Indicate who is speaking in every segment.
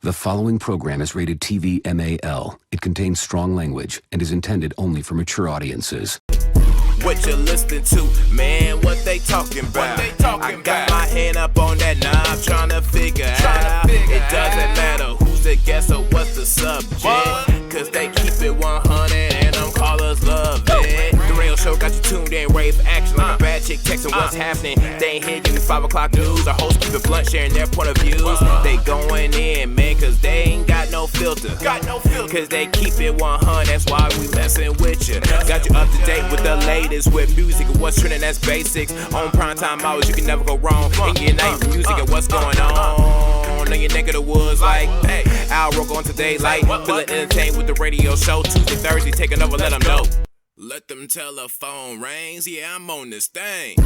Speaker 1: The following program is rated TV MAL. It contains strong language and is intended only for mature audiences.
Speaker 2: What you listening to, man? What they talking about? I got my hand up on that knob, trying to figure out. It doesn't matter who's the guest or what's the subject, cause they keep it 100 and them callers love it. The radio show got you tuned in, ready for action like a bad chick texting what's happening. They ain't here giving 5 o'clock news. Our hosts keep it blunt, sharing their point of views. They going in, man, cause they ain't got no filter. Cause they keep it 100, that's why we messing with you. Got you up to date with the latest with music and what's trending, that's basics. On primetime hours, you can never go wrong. And your night with music and what's going on. In your neck of the woods, like, hey, Al Roco on today, like, feeling entertained with the radio show. Tuesday, Thursday, taking over, let them know. Let them telephone rings, yeah, I'm on this thing.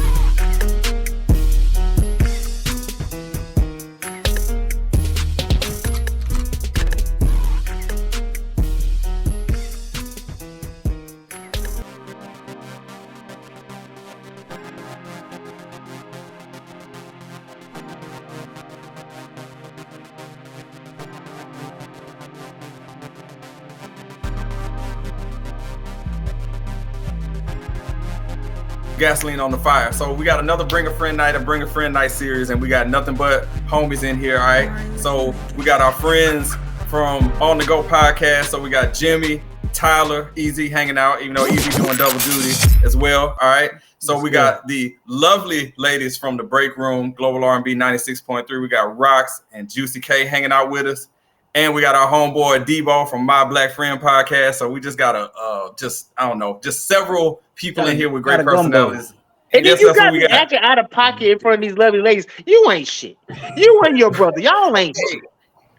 Speaker 3: Gasoline on the fire. So we got another Bring a Friend Night, a Bring a Friend Night series, and we got nothing but homies in here, all right? So we got our friends from On The Go podcast. So we got Jimmy, Tyler, Easy hanging out, even though Easy doing double duty as well, all right? So we got the lovely ladies from the Break Room, Global R&B 96.3. We got Rocks and Juicee K hanging out with us. And we got our homeboy Debo from My Black Friend podcast. So we just got just several people in here with great personalities.
Speaker 4: And then you got me acting out of pocket in front of these lovely ladies. You ain't shit. You and your brother, y'all ain't shit.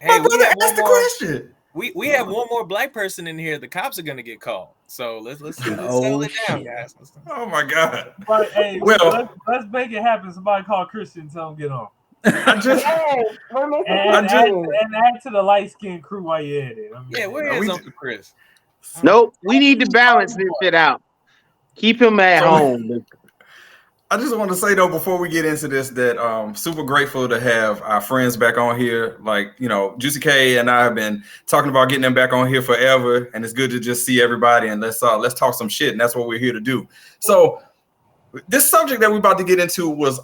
Speaker 3: My brother asked the question.
Speaker 5: We have one more black person in here. The cops are gonna get called. So let's settle it down, guys.
Speaker 3: Oh my God.
Speaker 6: But hey, let's make it happen. Somebody call Christian and tell him get on.
Speaker 7: We're
Speaker 6: and add to the light skinned crew while you're at it.
Speaker 5: Where is Uncle Chris?
Speaker 4: Nope, we need to balance this shit out. Keep him at home.
Speaker 3: I just want to say though, before we get into this, that super grateful to have our friends back on here. Like, you know, Juicee K and I have been talking about getting them back on here forever, and it's good to just see everybody and let's talk some shit, and that's what we're here to do. So this subject that we're about to get into was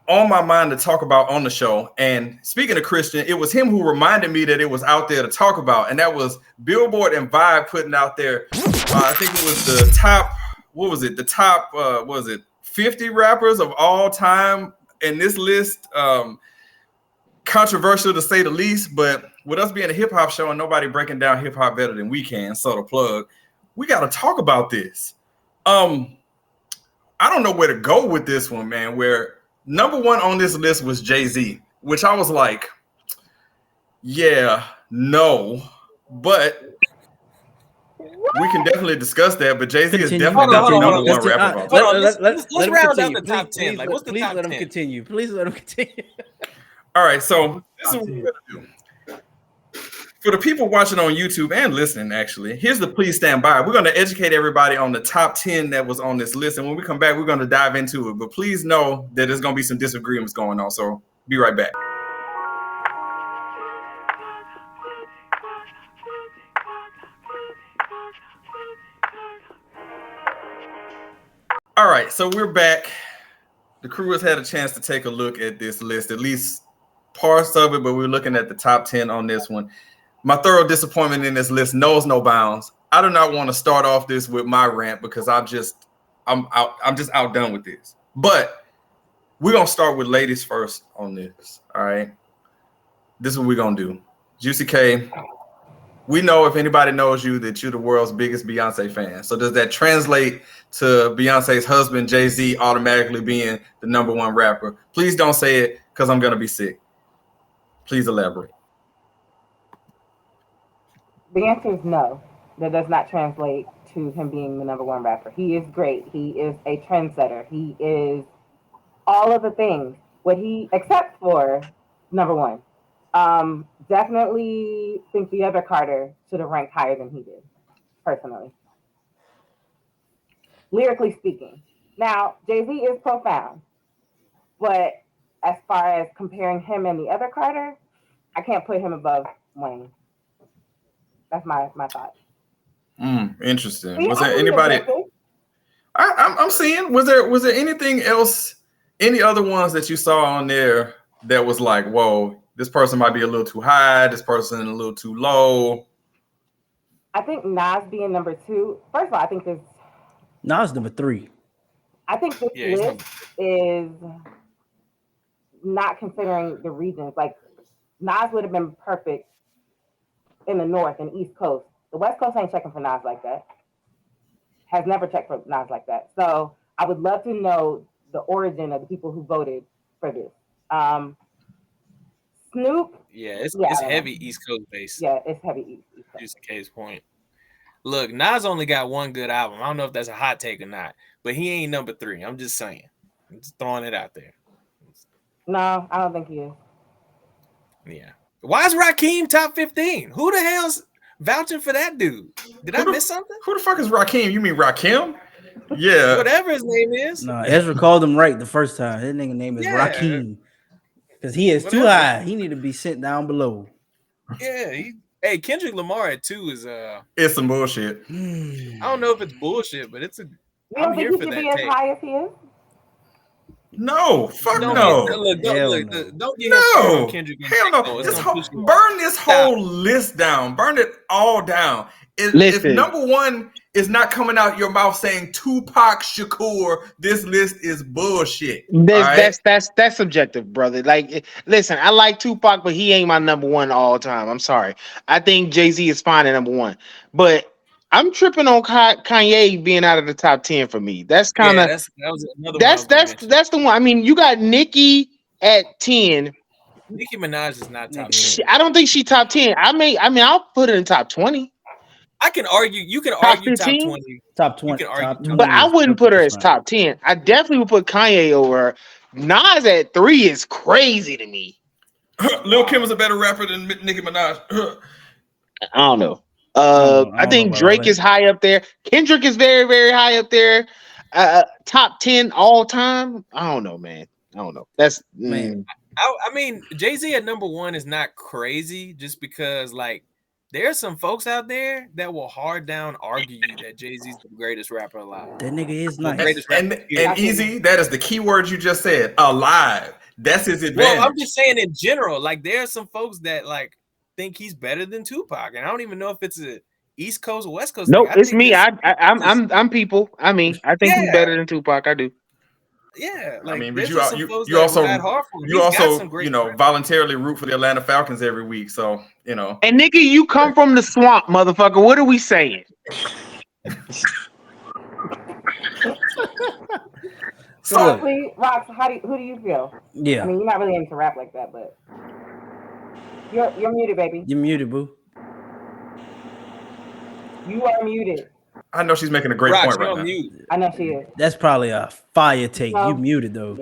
Speaker 3: on my mind to talk about on the show. And speaking of Christian, it was him who reminded me that it was out there to talk about, and that was Billboard and Vibe putting out there. I think it was the top. What was it? The top 50 rappers of all time in this list. Controversial to say the least, but with us being a hip hop show and nobody breaking down hip hop better than we can, so the plug, we got to talk about this. I don't know where to go with this one, man. Where number one on this list was Jay-Z, which I was like, yeah, no, but we can definitely discuss that. But Jay-Z is definitely not the number one rapper.
Speaker 5: Let's round out the top 10. Like, what's the top 10?
Speaker 8: Let him continue. Please let him continue.
Speaker 3: All right, so this is what we're gonna do. For the people watching on YouTube and listening, actually, here's the please stand by. We're going to educate everybody on the top 10 that was on this list. And when we come back, we're going to dive into it. But please know that there's going to be some disagreements going on. So be right back. All right, so we're back. The crew has had a chance to take a look at this list, at least parts of it, but we're looking at the top 10 on this one. My thorough disappointment in this list knows no bounds. I do not want to start off this with my rant because I'm just outdone with this. But we're gonna start with ladies first on this. All right. This is what we're gonna do. Juicee K, we know if anybody knows you that you're the world's biggest Beyonce fan. So does that translate to Beyonce's husband, Jay-Z, automatically being the number one rapper? Please don't say it because I'm gonna be sick. Please elaborate.
Speaker 7: The answer is no. That does not translate to him being the number one rapper. He is great. He is a trendsetter. He is all of the things. Except for number one. Definitely think the other Carter should have ranked higher than he did, personally. Lyrically speaking. Now, Jay-Z is profound. But as far as comparing him and the other Carter, I can't put him above Wayne. That's my thought.
Speaker 3: Interesting.
Speaker 7: See,
Speaker 3: Was
Speaker 7: I
Speaker 3: there
Speaker 7: believe
Speaker 3: anybody?
Speaker 7: it.
Speaker 3: I'm seeing. Was there anything else? Any other ones that you saw on there that was like, whoa, this person might be a little too high, this person a little too low?
Speaker 7: I think Nas being number 2. First of all, I think
Speaker 8: Nas number 3.
Speaker 7: I think this list is not considering the regions. Like Nas would have been perfect in the North and East Coast. The West Coast ain't checking for Nas like that. Has never checked for Nas like that. So I would love to know the origin of the people who voted for this. Snoop.
Speaker 5: Yeah, it's heavy East Coast based.
Speaker 7: Yeah, it's heavy East Coast.
Speaker 5: Juicee K's point. Look, Nas only got one good album. I don't know if that's a hot take or not, but he ain't number 3. I'm just saying. I'm just throwing it out there.
Speaker 7: No, I don't think he is.
Speaker 5: Yeah. Why is Rakim top 15? Who the hell's vouching for that dude? Did I miss something?
Speaker 3: Who the fuck is Rakim? You mean Rakim? Yeah.
Speaker 5: Whatever his name is.
Speaker 8: No, Ezra called him right the first time. His nigga name is Rakim. Because he is too high. He need to be sent down below.
Speaker 5: Yeah. Hey, Kendrick Lamar at 2 is
Speaker 3: it's some bullshit.
Speaker 5: I don't know if it's bullshit, but it's a.
Speaker 7: You don't think he should be as high as he is?
Speaker 3: No, fuck no.
Speaker 5: Don't get no. Kendrick.
Speaker 3: Hell no. Burn this whole list down. Burn it all down. If number 1 is not coming out your mouth saying Tupac Shakur, this list is bullshit.
Speaker 4: That's subjective, brother. Like, listen, I like Tupac, but he ain't my number 1 all time. I'm sorry. I think Jay-Z is fine at number 1, but I'm tripping on Kanye being out of the top 10 for me. That's kind of that's the one. I mean, you got Nicki at 10.
Speaker 5: Nicki Minaj is not top 10.
Speaker 4: I don't think she top 10. I mean, I'll put it in top 20.
Speaker 5: I can argue. You can argue top 20.
Speaker 8: Top 20.
Speaker 5: Top 20.
Speaker 4: But I wouldn't put her as top 10. I definitely would put Kanye over her. Nas at 3 is crazy to me.
Speaker 3: Lil Kim is a better rapper than Nicki Minaj.
Speaker 4: I don't know. I think Drake is high up there. Kendrick is very, very high up there. Top 10 all time. I don't know, man. I don't know. That's man.
Speaker 5: I mean, Jay-Z at number 1 is not crazy just because, like, there's some folks out there that will hard down argue that Jay-Z's the greatest rapper alive.
Speaker 8: That nigga is nice.
Speaker 3: And Easy, that is the key word you just said. Alive. That's his advantage.
Speaker 5: Well, I'm just saying in general, like there are some folks that like think he's better than Tupac, and I don't even know if it's a East Coast or West Coast.
Speaker 4: Nope, it's me. I'm people. I mean, I think he's better than Tupac. I do.
Speaker 5: Yeah, like,
Speaker 3: I mean, but you also voluntarily root for the Atlanta Falcons every week, so you know.
Speaker 4: And Nikki, you come from the swamp, motherfucker. What are we saying?
Speaker 7: So, please, Rox, who do you feel?
Speaker 8: Yeah,
Speaker 7: I mean, you're not really into rap like that, but you're muted, baby.
Speaker 8: You're muted, boo.
Speaker 7: You are muted.
Speaker 3: I know she's making a great point right now.
Speaker 5: Mute.
Speaker 7: I know she is.
Speaker 8: That's probably a fire take. You muted though.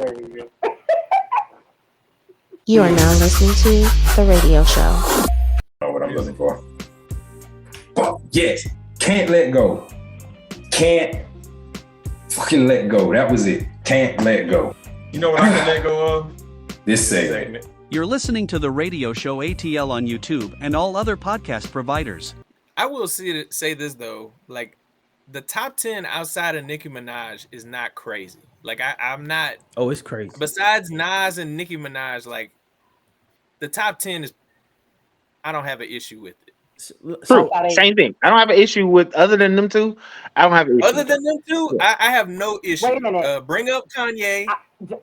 Speaker 9: You are now listening to The Radio Show.
Speaker 10: Know what I'm looking for. Yes. Can't let go. Can't fucking let go. That was it. Can't let go.
Speaker 3: You know what I can let go of?
Speaker 10: This segment.
Speaker 11: You're listening to The Radio Show ATL on YouTube and all other podcast providers.
Speaker 5: I will say this though, like the top 10 outside of Nicki Minaj is not crazy. Like I'm not.
Speaker 8: Oh, it's crazy.
Speaker 5: Besides Nas and Nicki Minaj, like the top 10 is. I don't have an issue with it.
Speaker 4: True. Same thing. I don't have an issue with other than them two. I don't have an issue.
Speaker 5: Other than them two, I have no issue.
Speaker 7: Wait a minute.
Speaker 5: Bring up Kanye.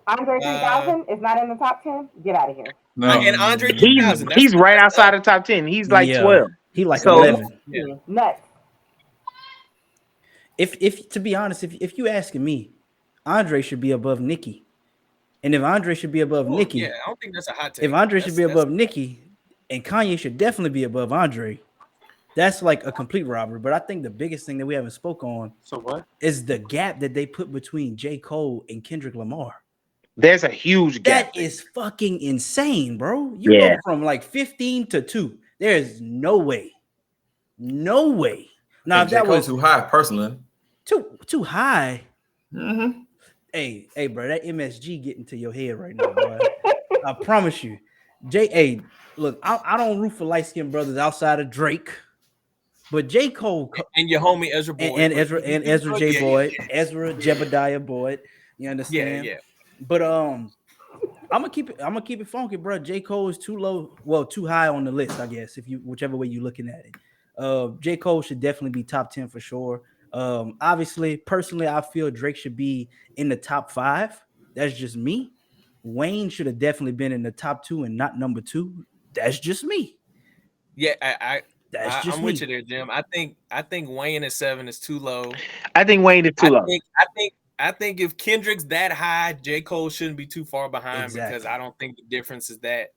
Speaker 7: Andre 3000 is not in the top 10. Get out of here.
Speaker 3: No.
Speaker 5: And Andre 3000.
Speaker 4: He's right outside the top 10. He's like 12.
Speaker 8: He like 11.
Speaker 7: Yeah. Nuts.
Speaker 8: If to be honest, if you asking me, Andre should be above Nicki. And if Andre should be above Nicki,
Speaker 5: yeah, I don't think that's a hot take.
Speaker 8: If Andre should be above Nicki, and Kanye should definitely be above Andre, that's like a complete robbery. But I think the biggest thing that we haven't spoke on is the gap that they put between J. Cole and Kendrick Lamar.
Speaker 4: There's a huge gap.
Speaker 8: That is fucking insane, bro. You go from like 15 to 2. There's no way. No way. Now if that was
Speaker 3: too high, personally.
Speaker 8: Too high.
Speaker 3: Mm-hmm.
Speaker 8: Hey, bro, that MSG getting to your head right now, boy. I promise you. Look, I don't root for light skinned brothers outside of Drake, but J. Cole
Speaker 5: and your homie Ezra Boyd
Speaker 8: and Ezra J. Boyd, Ezra Jebediah Boyd. You understand?
Speaker 5: Yeah.
Speaker 8: But I'm gonna keep it funky, bro. J. Cole is too low, too high on the list, I guess. Whichever way you're looking at it, J. Cole should definitely be top 10 for sure. Obviously, personally, I feel Drake should be in the top 5. That's just me. Wayne should have definitely been in the top 2 and not number 2. That's just me.
Speaker 5: Yeah, I'm
Speaker 8: me.
Speaker 5: with you there, Jim. I think Wayne at 7 is too low.
Speaker 4: I think Wayne is too low.
Speaker 5: I think if Kendrick's that high, J. Cole shouldn't be too far behind because I don't think the difference is that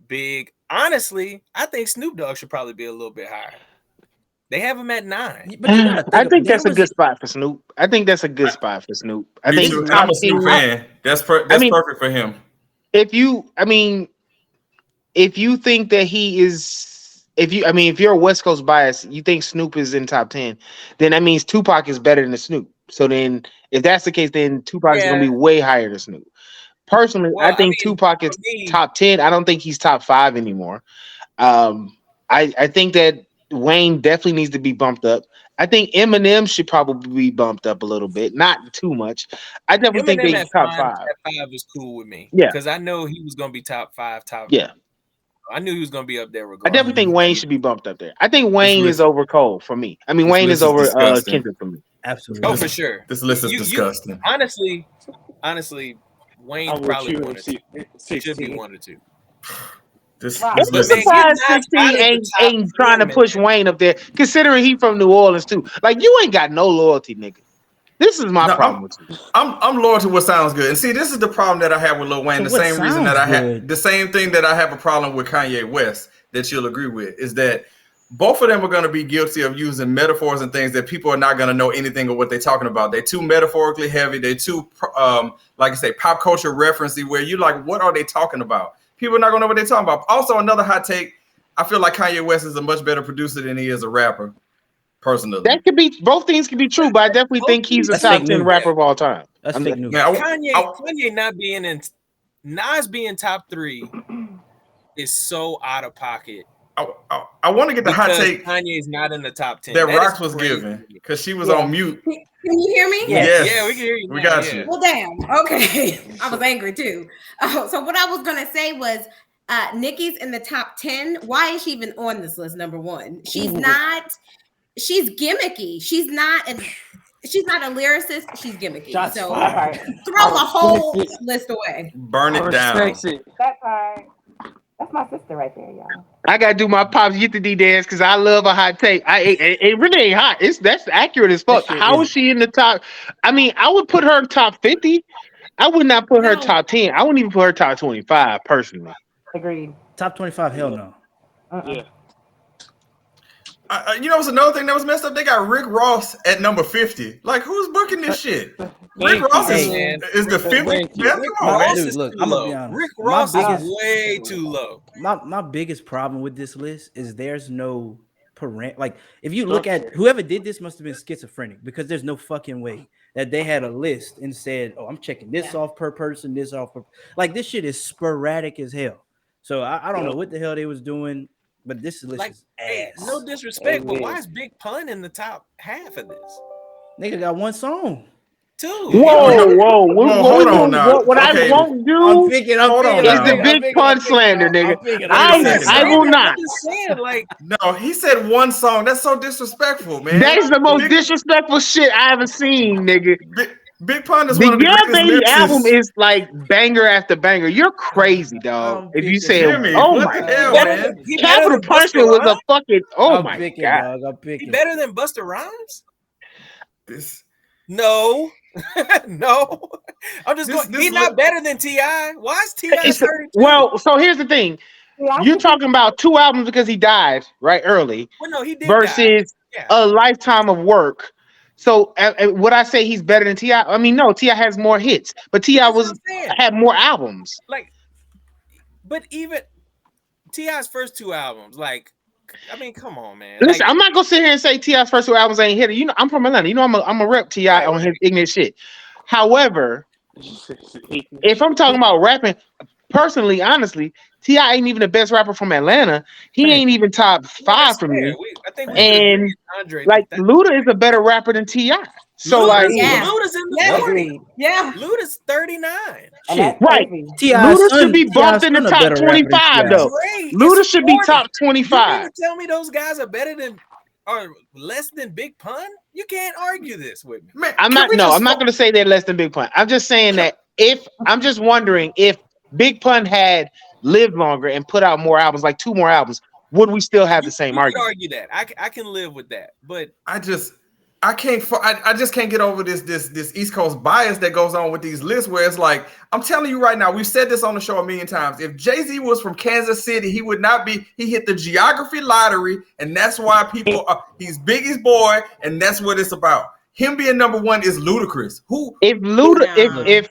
Speaker 5: big. Honestly, I think Snoop Dogg should probably be a little bit higher. They have him at 9.
Speaker 4: I think that's a good spot for Snoop. I think that's a good spot for Snoop. I think
Speaker 3: I'm a Snoop fan. That's perfect for him.
Speaker 4: If you think that he is, if you're a West Coast bias, you think Snoop is in top 10, then that means Tupac is better than Snoop. So then, if that's the case, then Tupac is going to be way higher than Snoop. Personally, I think Tupac is top 10. I don't think he's top 5 anymore. I think that Wayne definitely needs to be bumped up. I think Eminem should probably be bumped up a little bit, not too much. I definitely think he's top 5.
Speaker 5: Top 5 is cool with me.
Speaker 4: Yeah,
Speaker 5: because I know he was going to be top 5.
Speaker 4: Yeah,
Speaker 5: I knew he was going to be up there. Regardless.
Speaker 4: I definitely think Wayne should be bumped up there. I think Wayne is over Cole for me. I mean, Wayne is over Kendrick for me.
Speaker 8: Absolutely.
Speaker 5: Oh, for sure.
Speaker 3: This list is disgusting.
Speaker 5: Honestly, Wayne probably should be 1 or 2.
Speaker 3: This
Speaker 4: list is surprised 16 ain't trying to push Wayne up there, considering he from New Orleans too. Like, you ain't got no loyalty, nigga. This is my problem with you.
Speaker 3: I'm loyal to what sounds good. And see, this is the problem that I have with Lil Wayne. The same reason that I have the same thing that I have a problem with Kanye West that you'll agree with is that both of them are going to be guilty of using metaphors and things that people are not going to know anything of what they're talking about. They're too metaphorically heavy. They're too, like I say, pop culture referencey, where you're like, what are they talking about? People are not going to know what they're talking about. Also, another hot take, I feel like Kanye West is a much better producer than he is a rapper, personally.
Speaker 4: That could be, both things can be true, but I definitely think he's a top 10 rapper of all time.
Speaker 8: That's fake news.
Speaker 5: Kanye not being in, Nas being top 3 is so out of pocket.
Speaker 3: I want to get the hot take.
Speaker 5: Kanye's not in the top 10.
Speaker 3: That Rocks was given because she was on mute.
Speaker 12: Can you hear me?
Speaker 3: Yes.
Speaker 5: Yeah, we can hear you.
Speaker 3: We got you.
Speaker 12: Well, damn. Okay. I was angry too. So what I was going to say was Nicki's in the top 10. Why is she even on this list? Number 1. She's not. She's gimmicky. She's not a lyricist. She's gimmicky. So throw the whole list away.
Speaker 3: Burn it down.
Speaker 7: That part. That's my sister right there, y'all.
Speaker 4: I gotta do my Pops Get the D dance because I love a hot take. It really ain't hot. That's accurate as fuck. How is she in the top? I mean, I would put her top 50. I would not put her top 10. I wouldn't even put her top 25 personally.
Speaker 7: Agreed.
Speaker 8: Top 25, hell no.
Speaker 7: Yeah.
Speaker 3: You know, it's another thing that was messed up. They got Rick Ross at number 50. Like, who's booking this shit? Rick Ross is the 50th.
Speaker 8: Look, I'm gonna be honest.
Speaker 5: Rick Ross is way too low.
Speaker 8: My biggest problem with this list is there's no parent. Like, if you look at whoever did this, must have been schizophrenic because there's no fucking way that they had a list and said, "Oh, I'm checking this off per person, this off per." Like, this shit is sporadic as hell. So I don't know what the hell they was doing. But this list is ass.
Speaker 5: No disrespect, but why is Big Pun in the top half of this?
Speaker 8: Nigga got 1 song.
Speaker 5: 2.
Speaker 4: Whoa.
Speaker 3: Hold on now.
Speaker 4: What I won't do is the Big Pun slander, nigga. I will not.
Speaker 3: No, he said 1 song. That's so disrespectful, man.
Speaker 4: That is the most disrespectful shit I ever seen, nigga.
Speaker 3: Big Pun is
Speaker 4: the
Speaker 3: one of the
Speaker 4: Yeah Baby
Speaker 3: lyricists.
Speaker 4: album is like banger after banger. You're crazy, dog. If you say, oh my god, Capital Punishment was a fucking, oh my god.
Speaker 5: He better than Busta Rhymes? No. No. I'm just going, he's not better than T.I. Why is T.I. 32?
Speaker 4: Well, so here's the thing. You're talking about 2 albums because he died right early.
Speaker 5: Well, no, he did
Speaker 4: versus a lifetime of work. So would I say he's better than T.I.? I mean, no, T.I. has more hits, but T.I. had more albums.
Speaker 5: Like, but even T.I.'s first 2 albums, like, I mean, come on, man.
Speaker 4: Listen, I'm not gonna sit here and say T.I.'s first 2 albums ain't hit. You know, I'm from Atlanta. You know, I'm a rep T.I. on his ignorant shit. However, if I'm talking about rapping, personally, honestly, T.I. ain't even the best rapper from Atlanta. He ain't even top 5 for me.
Speaker 5: I think we
Speaker 4: And
Speaker 5: Andre,
Speaker 4: like Luda is a better rapper than T.I. So like,
Speaker 5: Luda's in the 40.
Speaker 12: Yeah,
Speaker 5: Luda's 39.
Speaker 8: Shit.
Speaker 4: right?
Speaker 8: T.I.'s
Speaker 4: Luda
Speaker 8: son-
Speaker 4: should be bumped
Speaker 8: T.I.'s
Speaker 4: in the
Speaker 8: son a
Speaker 4: top
Speaker 8: better rapper than
Speaker 4: 25
Speaker 8: T.I.
Speaker 4: though.
Speaker 5: Great.
Speaker 4: Luda
Speaker 5: It's
Speaker 4: should be
Speaker 5: 40.
Speaker 4: top
Speaker 5: You
Speaker 4: 25.
Speaker 5: mean to tell me those guys are better than or less than Big Pun? You can't argue this with me.
Speaker 3: Man,
Speaker 4: I'm not going to say they're less than Big Pun. I'm just saying that I'm just wondering if Big Pun had lived longer and put out more albums, like 2 more albums, would we still have the same
Speaker 5: You could
Speaker 4: argument?
Speaker 5: argue that. I can live with that, but
Speaker 3: I just can't get over this East Coast bias that goes on with these lists where it's like, I'm telling you right now, we've said this on the show a million times. If Jay-Z was from Kansas City, he would not be, he hit the geography lottery, and that's why people are, he's Biggie's boy, and that's what it's about. Him being number 1 is ludicrous.
Speaker 4: If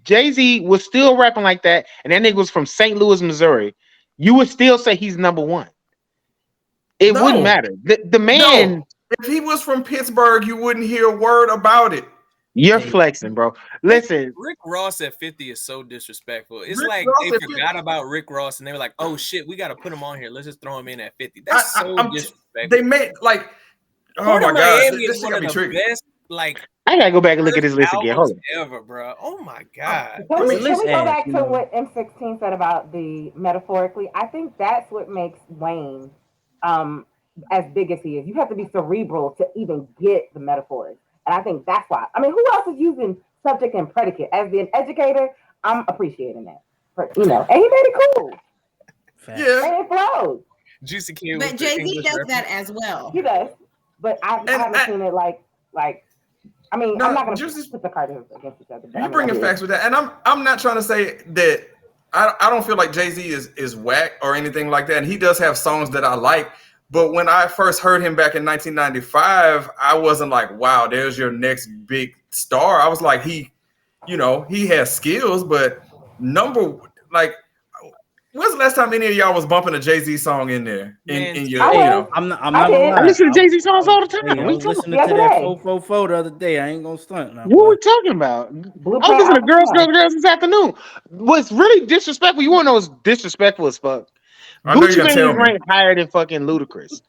Speaker 4: Jay-Z was still rapping like that and that nigga was from St. Louis, Missouri, you would still say he's number 1. It wouldn't matter. The man.
Speaker 3: No. If he was from Pittsburgh, you wouldn't hear a word about it.
Speaker 4: You're flexing, bro. Listen,
Speaker 5: Rick Ross at 50 is so disrespectful. It's
Speaker 3: Rick
Speaker 5: like
Speaker 3: Ross
Speaker 5: they
Speaker 3: at
Speaker 5: forgot
Speaker 3: 50.
Speaker 5: about Rick Ross and they were like, "Oh shit, we got to put him on here. Let's just throw him in at 50." That's so disrespectful.
Speaker 3: They made like, oh
Speaker 5: Port
Speaker 3: my
Speaker 5: of
Speaker 3: god,
Speaker 5: Miami
Speaker 3: this
Speaker 5: is
Speaker 3: shit
Speaker 5: one
Speaker 3: gotta
Speaker 5: of
Speaker 3: be
Speaker 5: the
Speaker 3: tricky.
Speaker 5: best. Like,
Speaker 4: I gotta go back and look at this list again. Hold on.
Speaker 5: ever, bro. Oh my god.
Speaker 7: Can we go
Speaker 8: ass,
Speaker 7: back
Speaker 8: you
Speaker 7: to
Speaker 8: know.
Speaker 7: what M16 said about the metaphorically? I think that's what makes Wayne as big as he is. You have to be cerebral to even get the metaphors. And I think that's why. I mean, who else is using subject and predicate? As the educator, I'm appreciating that. And he made it cool.
Speaker 3: Yeah.
Speaker 7: And it flows.
Speaker 5: Juicee K.
Speaker 12: But Jay-Z does that as well.
Speaker 7: He does. But I haven't seen it like I mean,
Speaker 3: No,
Speaker 7: I'm not going to put the cards against each other.
Speaker 3: You bringing facts with that, and I'm not trying to say that I don't feel like Jay-Z is whack or anything like that, and he does have songs that I like. But when I first heard him back in 1995, I wasn't like, wow, there's your next big star. I was like, he has skills, but when's the last time any of y'all was bumping a Jay-Z song in there? In your,
Speaker 8: I'm not gonna lie.
Speaker 4: I listen to Jay-Z songs all the time.
Speaker 8: Hey, I
Speaker 4: What
Speaker 8: was
Speaker 4: you
Speaker 8: listening
Speaker 4: talking
Speaker 8: to
Speaker 4: about?
Speaker 8: that 444 the other day. I ain't gonna stunt now.
Speaker 4: What are we talking about? I was listening to Girls this afternoon. What's really disrespectful, you want to know what's disrespectful as fuck?
Speaker 3: I know
Speaker 4: Gucci
Speaker 3: you're gonna
Speaker 4: Mane
Speaker 3: tell
Speaker 4: is
Speaker 3: me.
Speaker 4: ranked higher than fucking Ludacris.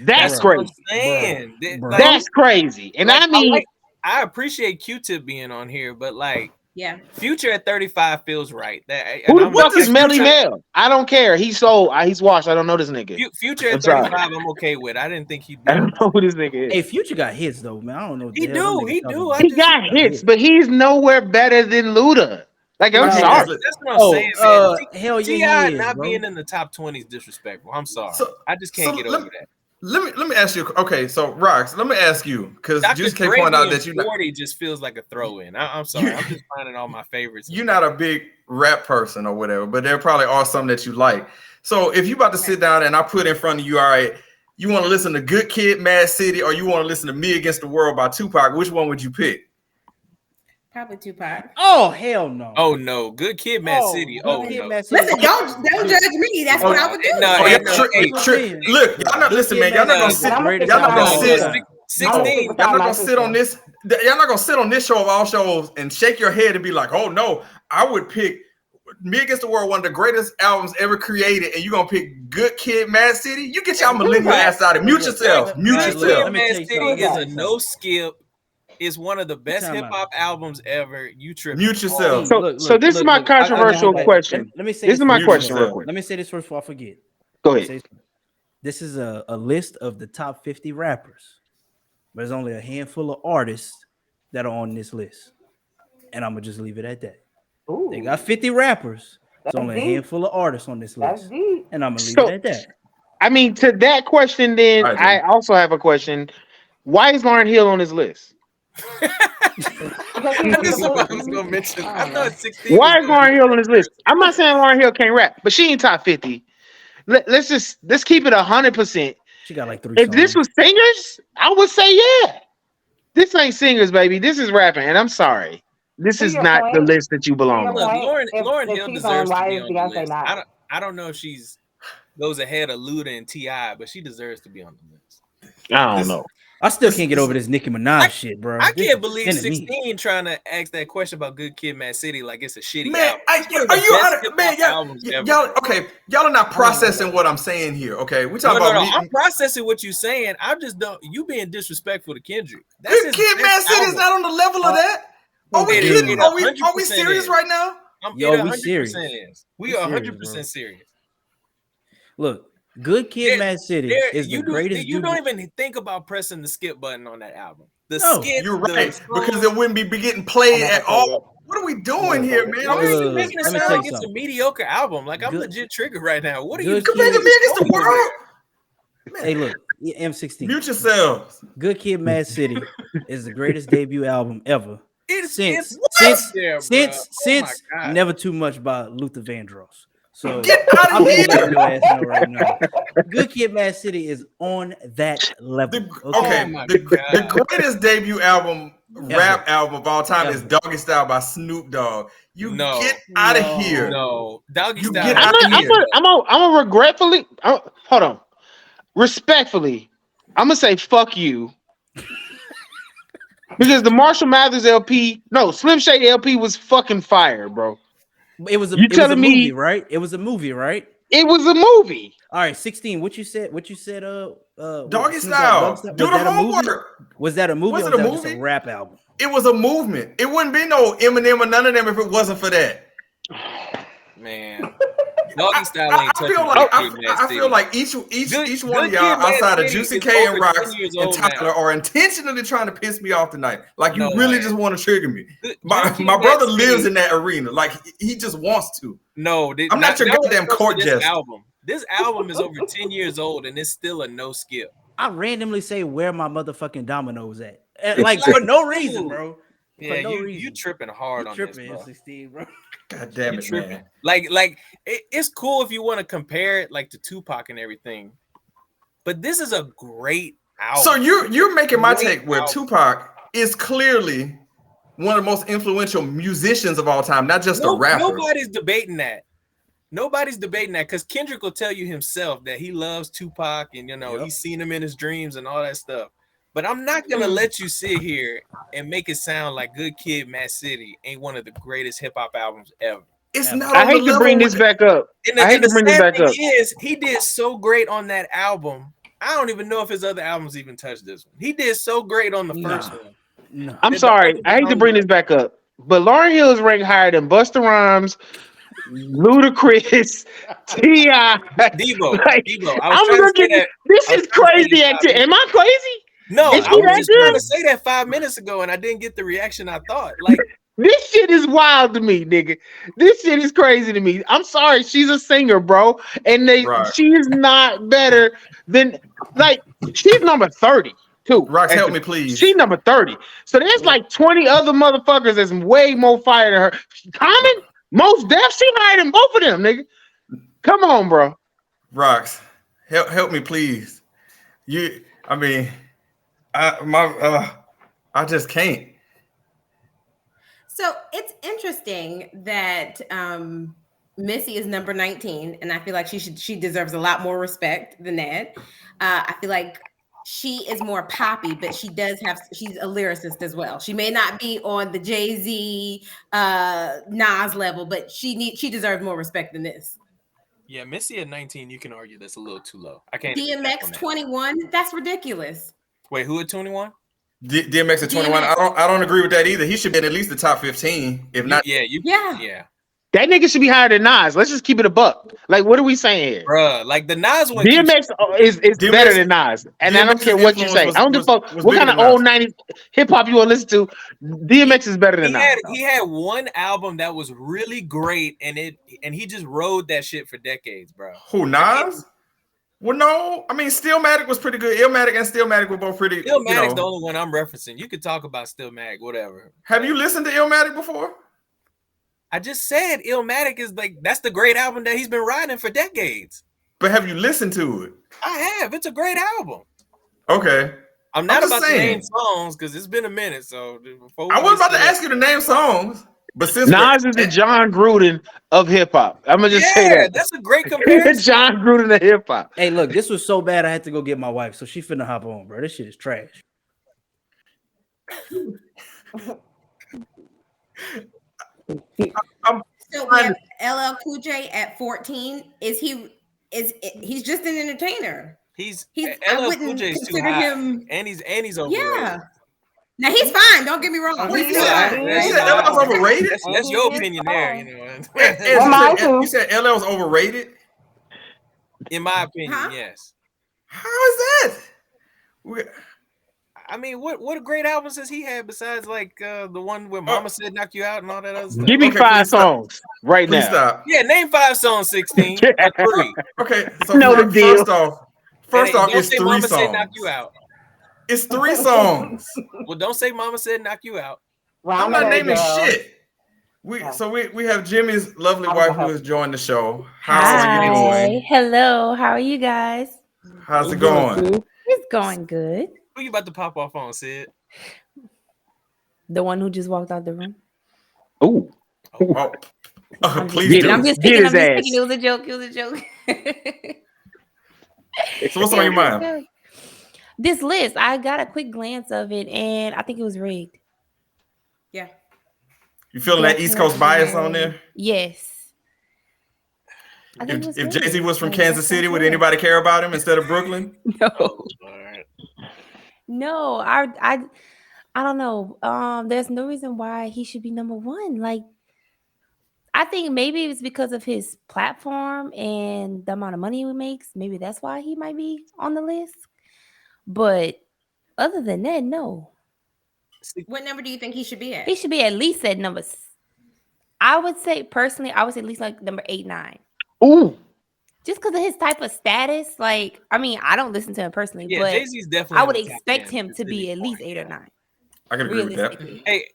Speaker 4: That's
Speaker 5: what I'm
Speaker 4: crazy.
Speaker 5: saying. Like,
Speaker 4: That's crazy. And
Speaker 5: like,
Speaker 4: I mean,
Speaker 5: I appreciate Q-Tip being on here, but like,
Speaker 12: yeah,
Speaker 5: Future at 35 feels right.
Speaker 4: who the fuck is Melly Mel? I don't care. He's washed. I don't know this nigga.
Speaker 5: Future at
Speaker 4: I'm sorry.
Speaker 5: 35, I'm okay with. I didn't think he'd be.
Speaker 4: I don't know who this nigga is.
Speaker 8: Hey, Future got hits though, man. I don't know.
Speaker 5: He do.
Speaker 4: He got hits, but he's nowhere better than Luda. Like, I'm sorry.
Speaker 5: That's what I'm saying, man.
Speaker 8: Hell yeah,
Speaker 5: T.I.
Speaker 8: he is,
Speaker 5: not
Speaker 8: bro.
Speaker 5: being in the top 20 is disrespectful. I'm sorry. I just can't get over that.
Speaker 3: Let me ask you. Okay, so Rocks, let me ask you because Juicee K
Speaker 5: Dre
Speaker 3: pointed out
Speaker 5: being
Speaker 3: that you
Speaker 5: 40 just feels like a throw in. I'm sorry. I'm just finding all my favorites.
Speaker 3: You're not a big rap person or whatever, but there probably are some that you like. So if you about to sit down and I put in front of you, all right, you want to listen to Good Kid, Mad City, or you want to listen to Me Against the World by Tupac, which one would you pick?
Speaker 12: Probably Tupac.
Speaker 8: Oh hell no!
Speaker 5: Oh no, Good Kid, Mad City. Oh no.
Speaker 12: Listen, don't judge me. That's what I would do.
Speaker 3: Look, y'all not listen, man. Y'all not gonna sit. Y'all not gonna sit.
Speaker 5: 16.
Speaker 3: Y'all not gonna sit on this. Y'all not gonna sit on this show of all shows and shake your head and be like, "Oh no, I would pick Me Against the World, one of the greatest albums ever created," and you gonna pick Good Kid, Mad City? You get y'all millennial ass out of it. Mute yourself. Mute yourself.
Speaker 5: Mad City is a no skip. It's one of the best hip hop albums ever. You tripping?
Speaker 3: Mute yourself.
Speaker 4: So this is my controversial question.
Speaker 8: Let me say
Speaker 4: this is my question real quick.
Speaker 8: Let me say this first before I forget.
Speaker 4: Go ahead.
Speaker 8: This is a list of the top 50 rappers, but there's only a handful of artists that are on this list, and I'm gonna just leave it at that.
Speaker 7: Ooh.
Speaker 8: They got 50 rappers. There's only a handful of artists on this list, and I'm gonna leave it at that.
Speaker 4: I mean, to that question, then I also have a question. Why is Lauryn Hill on this list?
Speaker 5: This is what I was gonna mention. I thought 16.
Speaker 4: Why is Lauryn Hill on this list? I'm not saying Lauryn Hill can't rap, but she ain't top 50. Let's keep it 100%.
Speaker 8: She got like 3
Speaker 4: If
Speaker 8: songs.
Speaker 4: this was singers, I would say yeah. This ain't singers, baby. This is rapping, and I'm sorry. This is not the list that you belong
Speaker 5: Look,
Speaker 4: on.
Speaker 5: Lauryn Hill deserves to be on the
Speaker 7: Beyonce
Speaker 5: list.
Speaker 7: not?
Speaker 5: I don't know if she's goes ahead of Luda and T.I., but she deserves to be on the list.
Speaker 4: I don't know.
Speaker 8: I still can't get over this Nicki Minaj shit, bro.
Speaker 5: I
Speaker 8: This
Speaker 5: can't
Speaker 8: is
Speaker 5: believe
Speaker 8: sending me.
Speaker 5: 16 trying to ask that question about Good Kid, Mad City like it's a shitty
Speaker 3: Man,
Speaker 5: album.
Speaker 3: are you man? Y'all okay? Y'all are not processing what I'm saying here. Okay, we talking about.
Speaker 5: I'm processing what you're saying. I just don't. You being disrespectful to Kendrick.
Speaker 3: Good Kid, Mad City is not on the level of that. Are we kidding? Are we serious right now?
Speaker 8: Yo, we serious.
Speaker 5: We are 100% serious.
Speaker 8: Look, Good Kid, Mad City is the greatest.
Speaker 5: You don't even think about pressing the skip button on that album.
Speaker 3: You're right, because it wouldn't be getting played at all. What are we doing here, man?
Speaker 5: You're making it sound like it's a mediocre album. Like I'm legit triggered right now. What are you
Speaker 3: comparing me against the world?
Speaker 8: Hey, look, M16.
Speaker 3: Mute yourselves.
Speaker 8: Good Kid, Mad City is the greatest debut album ever. Since Never Too Much by Luther Vandross. So
Speaker 3: get out of here
Speaker 8: right now. Good Kid, Mad City is on that level.
Speaker 3: The greatest debut album, rap album of all time is Doggy Style by Snoop Dogg. Get out of here.
Speaker 5: No, Doggy Style.
Speaker 3: Get out of here.
Speaker 4: I'm a regretfully. Hold on. Respectfully, I'm gonna say fuck you. Because the Marshall Mathers LP, Slim Shady LP was fucking fire, bro.
Speaker 8: It was a movie, right? It was a movie, right?
Speaker 4: It was a movie.
Speaker 8: All right, 16. What you said?
Speaker 3: Doggy Style. Do the homework.
Speaker 8: Was that a movie?
Speaker 3: Was
Speaker 8: or
Speaker 3: it a
Speaker 8: was
Speaker 3: movie?
Speaker 8: Just a rap album?
Speaker 3: It was a movement. It wouldn't be no Eminem or none of them if it wasn't for that.
Speaker 5: Man. Doggy Style ain't
Speaker 3: I feel like each one of y'all outside of Juicee K and Rocks and Tyler are intentionally trying to piss me off tonight. Like you really just want to trigger me. My brother lives in that arena. Like he just wants to.
Speaker 5: No,
Speaker 3: I'm not your goddamn court jester.
Speaker 5: This album is over 10 years old and it's still a no skip.
Speaker 8: I randomly say where my motherfucking dominoes at. Like for no reason, bro.
Speaker 5: Yeah, you tripping hard on this, bro.
Speaker 8: 16, bro.
Speaker 3: God damn it, man.
Speaker 5: Like it's cool if you want to compare it like to Tupac and everything, but this is a great album.
Speaker 3: So you're making my take where Tupac is clearly one of the most influential musicians of all time, not just a rapper.
Speaker 5: Nobody's debating that. Nobody's debating that because Kendrick will tell you himself that he loves Tupac and he's seen him in his dreams and all that stuff. But I'm not gonna let you sit here and make it sound like Good Kid, Mad City ain't one of the greatest hip hop albums ever.
Speaker 3: It's not.
Speaker 4: I hate to bring this back up.
Speaker 5: He did so great on that album. I don't even know if his other albums even touched this one. He did so great on the first one.
Speaker 8: No.
Speaker 4: I'm sorry. I hate to bring this back up, but Lauryn Hill is ranked higher than Busta Rhymes, Ludacris, T.I.
Speaker 5: Debo.
Speaker 4: I'm looking. This is crazy. Am I crazy?
Speaker 5: No, I was just trying to say that 5 minutes ago, and I didn't get the reaction I thought. Like
Speaker 4: this shit is wild to me, nigga. This shit is crazy to me. I'm sorry, she's a singer, bro, and she is not better than she's number 30 too.
Speaker 3: Rox, help me, please.
Speaker 4: She's number 30. So there's like 20 other motherfuckers that's way more fire than her. Common, most deaf, she higher than both of them, nigga. Come on, bro.
Speaker 3: Rox, help me, please. I just can't.
Speaker 12: So it's interesting that Missy is number 19, and I feel like she deserves a lot more respect than that. I feel like she is more poppy, but she's a lyricist as well. She may not be on the Jay-Z, Nas level, but she deserves more respect than this.
Speaker 5: Yeah, Missy at 19, you can argue that's a little too low. I can't.
Speaker 12: DMX 21, that's ridiculous.
Speaker 5: Wait, who at 21?
Speaker 3: DMX at 21. I don't agree with that either. He should be in at least the top 15, if not.
Speaker 5: Yeah.
Speaker 4: That nigga should be higher than Nas. Let's just keep it a buck. Like, what are we saying here,
Speaker 5: bruh? Like the Nas one.
Speaker 4: DMX is better than Nas, and I don't care what you say. I don't give a fuck what kind of old 90s hip hop you want to listen to. DMX is better than Nas.
Speaker 5: He had one album that was really great, and he just rode that shit for decades, bro.
Speaker 3: Who, Nas? Well, no, I mean, Stillmatic was pretty good. Illmatic and Stillmatic were both pretty.
Speaker 5: Illmatic's the only one I'm referencing. You could talk about Stillmatic, whatever.
Speaker 3: Have you listened to Illmatic before?
Speaker 5: I just said Illmatic is that's the great album that he's been riding for decades.
Speaker 3: But have you listened to it?
Speaker 5: I have. It's a great album.
Speaker 3: Okay.
Speaker 5: I'm not about to name songs because it's been a minute. So
Speaker 3: I was about to ask you to name songs. But since
Speaker 4: Nas is the John Gruden of hip hop. I'm gonna just say that.
Speaker 5: That's a great comparison.
Speaker 4: John Gruden of hip hop.
Speaker 8: Hey, look, this was so bad I had to go get my wife, so she finna hop on, bro. This shit is trash.
Speaker 12: So we have LL Cool J at 14. He's just an entertainer.
Speaker 5: He's
Speaker 12: I
Speaker 5: LL
Speaker 12: wouldn't
Speaker 5: Cool J is too
Speaker 12: consider
Speaker 5: high.
Speaker 12: him.
Speaker 5: And he's overrated.
Speaker 12: Yeah. Now he's fine. Don't get me wrong. He's fine.
Speaker 3: LL's overrated.
Speaker 5: That's your opinion there. You
Speaker 3: know. You said LL's overrated.
Speaker 5: In my opinion, yes.
Speaker 3: How is that?
Speaker 5: I mean, what great albums has he had besides like the one where Mama Said Knock You Out and all that other stuff?
Speaker 4: Give me 5 songs right now.
Speaker 3: Stop.
Speaker 5: Yeah, name 5 songs, 16. Or 3.
Speaker 3: Okay, so first off, it's 3
Speaker 5: Mama
Speaker 3: songs.
Speaker 5: Said Knock You Out.
Speaker 3: It's 3 songs.
Speaker 5: Well, don't say Mama Said Knock You Out.
Speaker 3: I'm not naming shit. We have Jimmy's lovely wife who has joined the show. How are you doing?
Speaker 9: Hello, how are you guys?
Speaker 3: How's it going?
Speaker 9: It's going good.
Speaker 5: Who you about to pop off on, Sid?
Speaker 9: The one who just walked out the room.
Speaker 4: Oh.
Speaker 3: Please do.
Speaker 9: I'm just thinking it was a joke. It was a joke.
Speaker 3: So what's on your mind?
Speaker 9: This list, I got a quick glance of it, and I think it was rigged.
Speaker 12: Yeah.
Speaker 3: You feeling that East Coast bias on there?
Speaker 9: Yes.
Speaker 3: If Jay-Z was from Kansas City, would anybody care about him instead of Brooklyn?
Speaker 9: No, I don't know. There's no reason why he should be number 1. Like, I think maybe it's because of his platform and the amount of money he makes. Maybe that's why he might be on the list. But other than that, no.
Speaker 12: What number do you think he should be at?
Speaker 9: He should be at least at numbers. I would say personally, I would say at least like number 8, 9.
Speaker 4: Ooh.
Speaker 9: Just because of his type of status, like, I mean, I don't listen to him personally, but
Speaker 5: Jay-Z's definitely
Speaker 9: I would expect him to be at least 8 or 9.
Speaker 3: I can agree with that.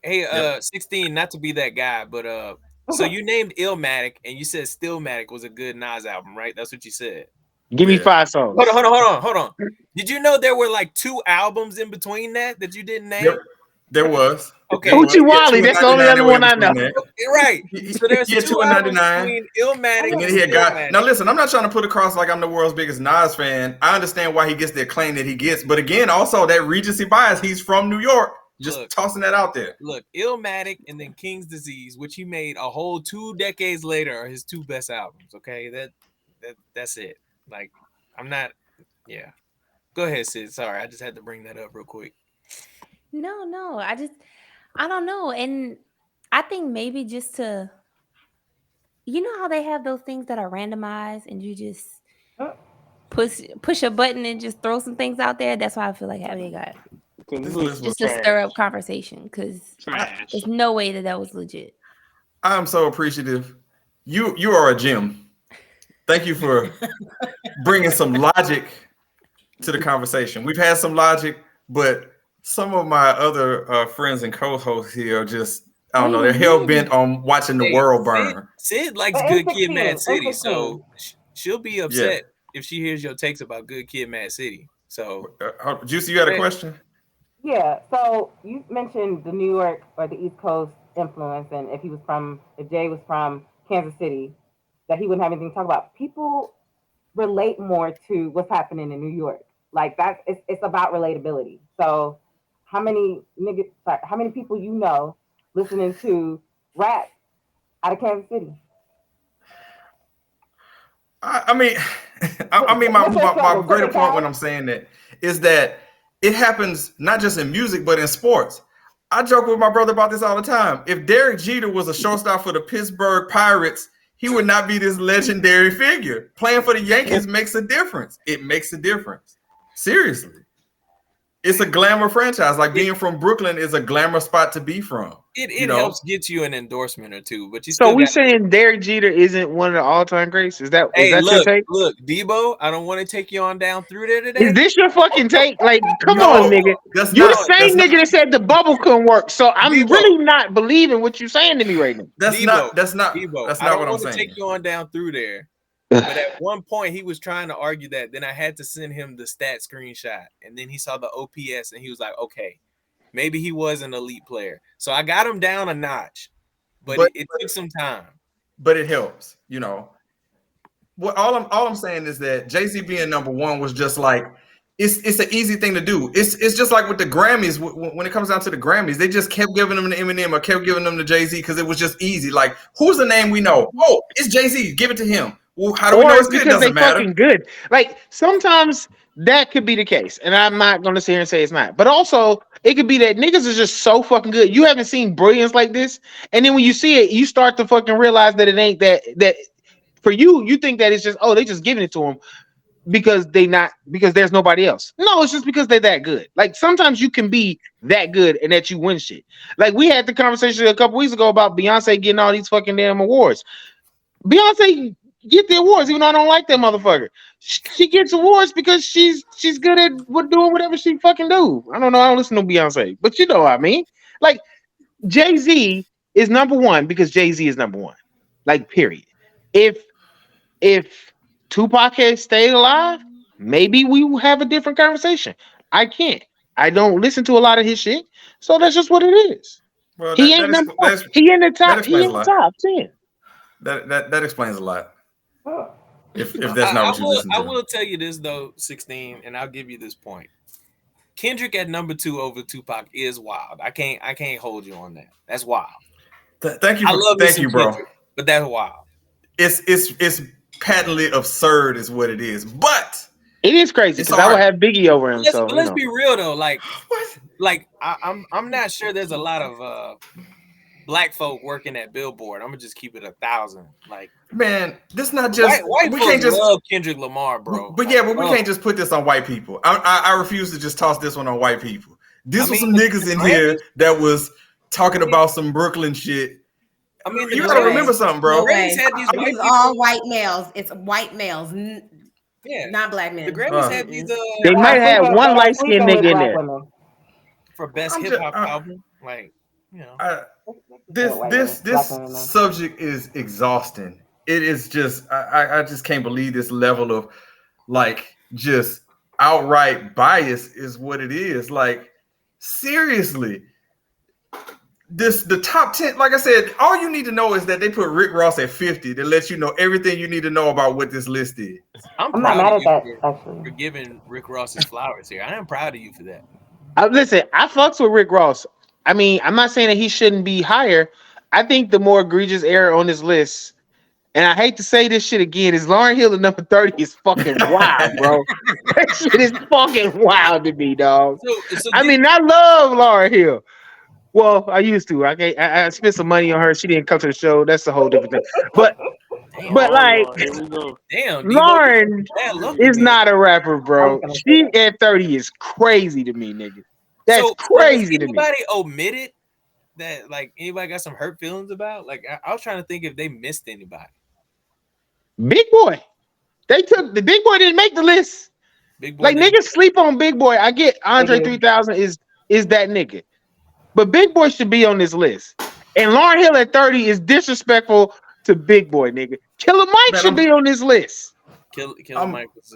Speaker 5: Hey, 16, not to be that guy, but so you named Illmatic and you said Stillmatic was a good Nas album, right? That's what you said.
Speaker 4: Give me 5 songs.
Speaker 5: Hold on. Did you know there were like 2 albums in between that you didn't name?
Speaker 3: Yep. There was.
Speaker 5: Okay.
Speaker 4: Hoochie Wally, that's the only other one I know.
Speaker 5: Right. So there's
Speaker 3: he had
Speaker 5: 2
Speaker 3: $2.99.
Speaker 5: between Illmatic
Speaker 3: And then he had got. Now listen, I'm not trying to put across like I'm the world's biggest Nas fan. I understand why he gets the acclaim that he gets, but again, also that Regency bias. He's from New York. Just tossing that out there.
Speaker 5: Look, Illmatic and then King's Disease, which he made a whole 2 decades later, are his 2 best albums. Okay, that's it. Like, I'm not. Yeah. Go ahead, Sid. Sorry, I just had to bring that up real quick.
Speaker 9: No, I don't know. And I think maybe just to, you know how they have those things that are randomized and you just push a button and just throw some things out there. That's why I feel like having got just to stir up conversation, because there's no way that was legit.
Speaker 3: I'm so appreciative. You are a gem. Thank you for bringing some logic to the conversation. We've had some logic, but some of my other friends and co-hosts here are just, I don't know, they're hell-bent on watching the world burn.
Speaker 5: Sid likes Good Kid, Mad City, so she'll be upset if she hears your takes about Good Kid, Mad City. So,
Speaker 3: Juicee, you got a question?
Speaker 7: Yeah, so you mentioned the New York or the East Coast influence, and if Jay was from Kansas City, that he wouldn't have anything to talk about. People relate more to what's happening in New York. Like it's about relatability. So how many people you know listening to rap out of Kansas City?
Speaker 3: I mean, my greater point when I'm saying that is that it happens not just in music, but in sports. I joke with my brother about this all the time. If Derek Jeter was a shortstop for the Pittsburgh Pirates, he would not be this legendary figure. Playing for the Yankees makes a difference. It makes a difference. Seriously. It's a glamour franchise. Like being from Brooklyn is a glamour spot to be from.
Speaker 5: It helps get you an endorsement or two, but you.
Speaker 4: So we saying Derek Jeter isn't one of the all-time greats? Is that your take?
Speaker 5: Look, Debo, I don't want to take you on down through there today.
Speaker 4: Is this your fucking take? Like, come on, nigga. You the same nigga that said the bubble couldn't work. So I'm really not believing what you're saying to me right now.
Speaker 3: That's not what I'm saying.
Speaker 5: I don't want to take you on down through there. But at one point, he was trying to argue that. Then I had to send him the stat screenshot. And then he saw the OPS and he was like, okay, maybe he was an elite player. So I got him down a notch. but it took some time.
Speaker 3: But it helps, you know. What all I'm saying is that Jay-Z being number one was just like it's an easy thing to do. It's just like with the Grammys. When it comes down to the Grammys, they just kept giving them to Eminem or kept giving them to Jay-Z because it was just easy. Like, who's the name we know? Oh, it's Jay-Z. Give it to him. Well, how do we know it's good?
Speaker 4: Because
Speaker 3: Doesn't
Speaker 4: they
Speaker 3: matter.
Speaker 4: fucking good. Like sometimes that could be the case, and I'm not going to sit here and say it's not. But also, it could be that niggas is just so fucking good. You haven't seen brilliance like this, and then when you see it, you start to fucking realize that it ain't that. For you, you think that it's just they just giving it to them because there's nobody else. No, it's just because they're that good. Like sometimes you can be that good and that you win shit. Like we had the conversation a couple weeks ago about Beyonce getting all these fucking damn awards. Beyonce get the awards, even though I don't like that motherfucker. She gets awards because she's good at doing whatever she fucking do. I don't know. I don't listen to Beyonce, but you know what I mean. Like Jay-Z is number one because Jay-Z is number one. Like period. If Tupac had stayed alive, maybe we will have a different conversation. I can't. I don't listen to a lot of his shit, so that's just what it is.
Speaker 3: Well,
Speaker 4: he ain't number one. He in the top. He in the top 10.
Speaker 3: That explains a lot. If that's not what you listen to.
Speaker 5: I will tell you this though, 16, and I'll give you this point. Kendrick at number 2 over Tupac is wild. I can't hold you on that. That's wild.
Speaker 3: Thank you, bro.
Speaker 5: Kendrick, but that's wild.
Speaker 3: It's patently absurd, is what it is. But
Speaker 4: it is crazy because I would have Biggie over him.
Speaker 5: Let's be real though. Like I'm not sure there's a lot of black folk working at Billboard. I'm gonna just keep it 1,000. Like,
Speaker 3: man, this not just
Speaker 5: white we can't just love Kendrick Lamar, bro.
Speaker 3: But yeah, but we can't just put this on white people. I refuse to just toss this one on white people. This was some niggas in here that was talking about some Brooklyn shit. I mean, you gotta remember something, bro.
Speaker 12: It's all white males. It's white males, not black men.
Speaker 5: The Grammys had these.
Speaker 4: They might have one light skinned nigga in there
Speaker 5: for best hip hop album. Like, you know,
Speaker 3: this subject is exhausting. It is just I just can't believe this level of like just outright bias is what it is. Like seriously. The top 10, like I said, all you need to know is that they put Rick Ross at 50 to let you know everything you need to know about what this list is.
Speaker 7: I'm not mad at that, actually.
Speaker 5: For giving Rick Ross his flowers here. I am proud of you for that.
Speaker 4: Listen, I fucks with Rick Ross. I mean, I'm not saying that he shouldn't be higher. I think the more egregious error on this list, and I hate to say this shit again, is Lauryn Hill at number 30 is fucking wild, bro. That shit is fucking wild to me, dog. I love Lauryn Hill. Well, I used to. I spent some money on her. She didn't come to the show. That's a whole different thing. But like, Lauryn is not a rapper, bro. She at 30 is crazy to me, nigga. That's crazy to me.
Speaker 5: Anybody omitted that? Like, anybody got some hurt feelings about? Like, I was trying to think if they missed anybody.
Speaker 4: Big Boy. The Big Boy didn't make the list. Big Boy niggas sleep on Big Boy. I get Andre 3000 is that nigga. But Big Boy should be on this list. And Lauryn Hill at 30 is disrespectful to Big Boy, nigga. Killer Mike should be on this list.
Speaker 5: Killer Mike was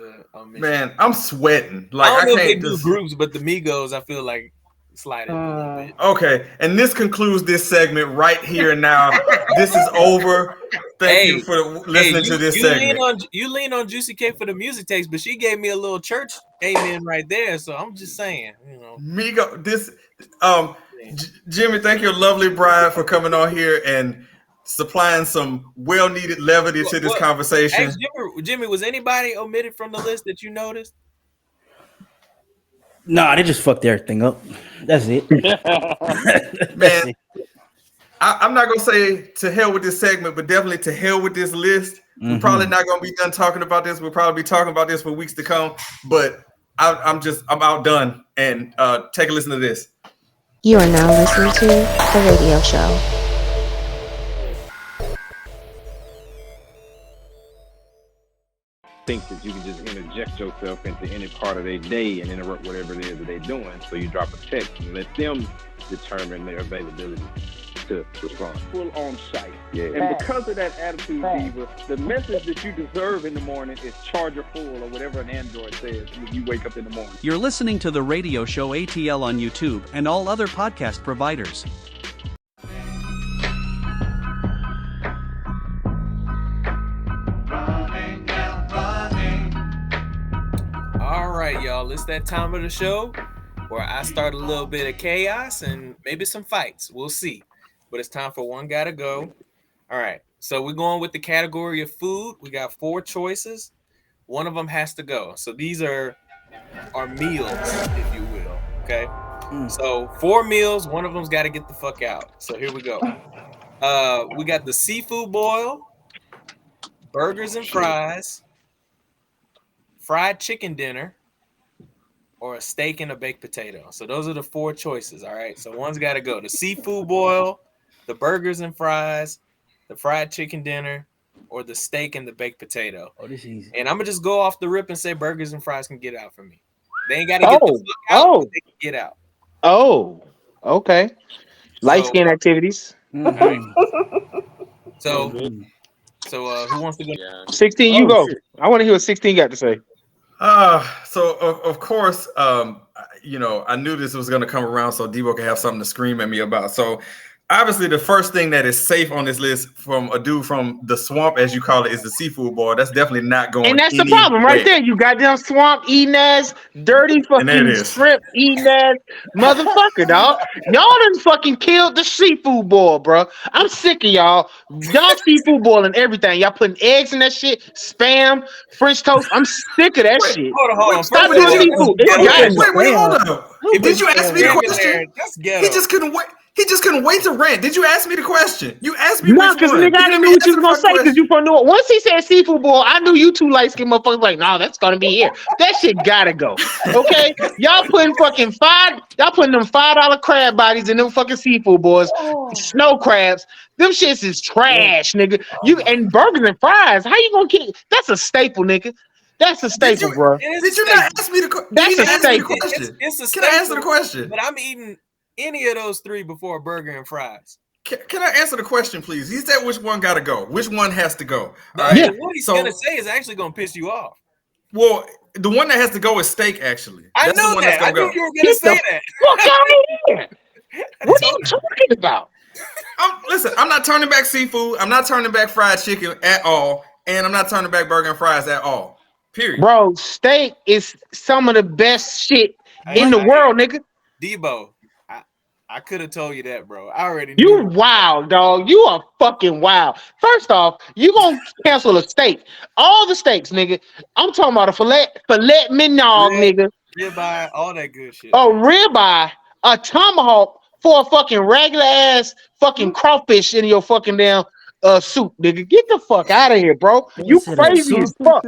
Speaker 3: man, I'm sweating. Like
Speaker 5: I don't know if they do groups, but the Migos, I feel like sliding a little bit.
Speaker 3: Okay, and this concludes this segment right here and now. This is over. Thank you for listening to this segment.
Speaker 5: You lean on Juicee K for the music taste, but she gave me a little church amen right there. So I'm just saying, you know.
Speaker 3: Migo, this Jimmy, thank your lovely bride for coming on here and supplying some well-needed levity to this conversation.
Speaker 5: Hey, Jimmy, was anybody omitted from the list that you noticed?
Speaker 8: Nah, they just fucked everything up. That's it.
Speaker 3: Man, I'm not gonna say to hell with this segment, but definitely to hell with this list. Mm-hmm. We're probably not gonna be done talking about this. We'll probably be talking about this for weeks to come. But I'm outdone. And take a listen to this.
Speaker 13: You are now listening to The Radio Show.
Speaker 10: Think that you can just interject yourself into any part of their day and interrupt whatever it is that they're doing. So you drop a text and let them determine their availability to respond. Full on site. Yeah. And because of that attitude, Diva, the message that you deserve in the morning is charger full or whatever an Android says when you wake up in the morning.
Speaker 11: You're listening to The Radio Show ATL on YouTube and all other podcast providers.
Speaker 5: right, y'all. It's that time of the show where I start a little bit of chaos and maybe some fights. We'll see. But it's time for one guy to go. All right. So we're going with the category of food. We got 4 choices. One of them has to go. So these are meals, if you will. Okay. So 4 meals. One of them's got to get the fuck out. So here we go. We got the seafood boil, burgers and fries, fried chicken dinner, or a steak and a baked potato. So those are the 4 choices. All right. So one's got to go. The seafood boil, the burgers and fries, the fried chicken dinner, or the steak and the baked potato.
Speaker 8: Oh, this is easy.
Speaker 5: And I'm gonna just go off the rip and say burgers and fries can get out for me. They ain't gotta get the fuck out, but they can get out.
Speaker 4: Oh, okay. Light skin activities.
Speaker 5: So who wants to go?
Speaker 4: 16, you go. I want to hear what 16 got to say.
Speaker 3: So of course, you know, I knew this was going to come around so Debo could have something to scream at me about. So obviously the first thing that is safe on this list from a dude from the swamp, as you call it, is the seafood boil. That's definitely not going.
Speaker 4: And that's the problem right there. You goddamn swamp eating ass, dirty fucking shrimp eating ass motherfucker, dog. Y'all done fucking killed the seafood boil, bro. I'm sick of y'all. Y'all seafood boiling everything. Y'all putting eggs in that shit, spam, French toast. I'm sick of that shit.
Speaker 5: Hold on.
Speaker 4: Stop doing seafood.
Speaker 3: Wait, hold up. Did you ask me the question? He just couldn't wait. He just couldn't wait to rant. Did you ask me the question? You asked me.
Speaker 4: No, because nigga, I didn't know what you was gonna say. Because you knew it. Once he said seafood boil, I knew you 2 light skinned motherfuckers like, nah, that's gonna be here. That shit gotta go. Okay, y'all putting fucking y'all putting them $5 crab bodies in them fucking seafood boils, snow crabs. Them shits is trash, nigga. You and burgers and fries. How you gonna keep? That's a staple, nigga. That's a staple, bro.
Speaker 3: Did you not ask me the question?
Speaker 4: That's a staple.
Speaker 5: It's a
Speaker 3: Can I answer the question?
Speaker 5: But I'm eating any of those 3 before a burger and fries.
Speaker 3: Can I answer the question, please? He said which one got to go. Which one has to go?
Speaker 5: What he's gonna say is actually gonna piss you off.
Speaker 3: Well, the one that has to go is steak. Actually,
Speaker 5: I know that. I knew you were gonna say that.
Speaker 4: Fuck out of here! What are you talking about?
Speaker 3: Listen, I'm not turning back seafood. I'm not turning back fried chicken at all, and I'm not turning back burger and fries at all. Period.
Speaker 4: Bro, steak is some of the best shit in the world, nigga.
Speaker 5: Debo, I could have told you that, bro. I already knew.
Speaker 4: You wild, dog. You are fucking wild. First off, you gonna cancel a steak. All the steaks, nigga. I'm talking about a filet mignon, nigga.
Speaker 5: Ribeye, all that good shit.
Speaker 4: A ribeye, a tomahawk for a fucking regular ass fucking crawfish in your fucking damn soup, nigga. Get the fuck out of here, bro. You crazy as fuck.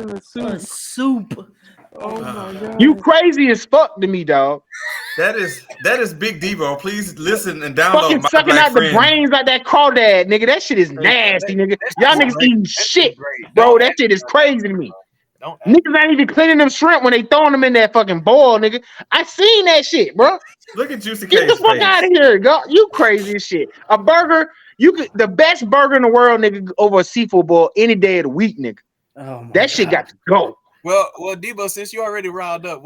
Speaker 8: Soup.
Speaker 6: Oh my god.
Speaker 4: You crazy as fuck to me, dog.
Speaker 3: That is Big Debo. Please listen and download.
Speaker 4: Fucking
Speaker 3: my
Speaker 4: sucking
Speaker 3: black
Speaker 4: out
Speaker 3: friend.
Speaker 4: the brains like that crawdad, nigga. That shit is nasty, nigga. Y'all niggas eating shit, bro. That shit is crazy to me. Niggas ain't even cleaning them shrimp when they throwing them in that fucking boil, nigga. I seen that shit, bro.
Speaker 3: Look at Juicee K.
Speaker 4: Get the fuck out of here, go. You crazy as shit. A burger, the best burger in the world, nigga, over a seafood boil any day of the week, nigga. That shit got to go.
Speaker 5: Well, Debo, since you already riled up,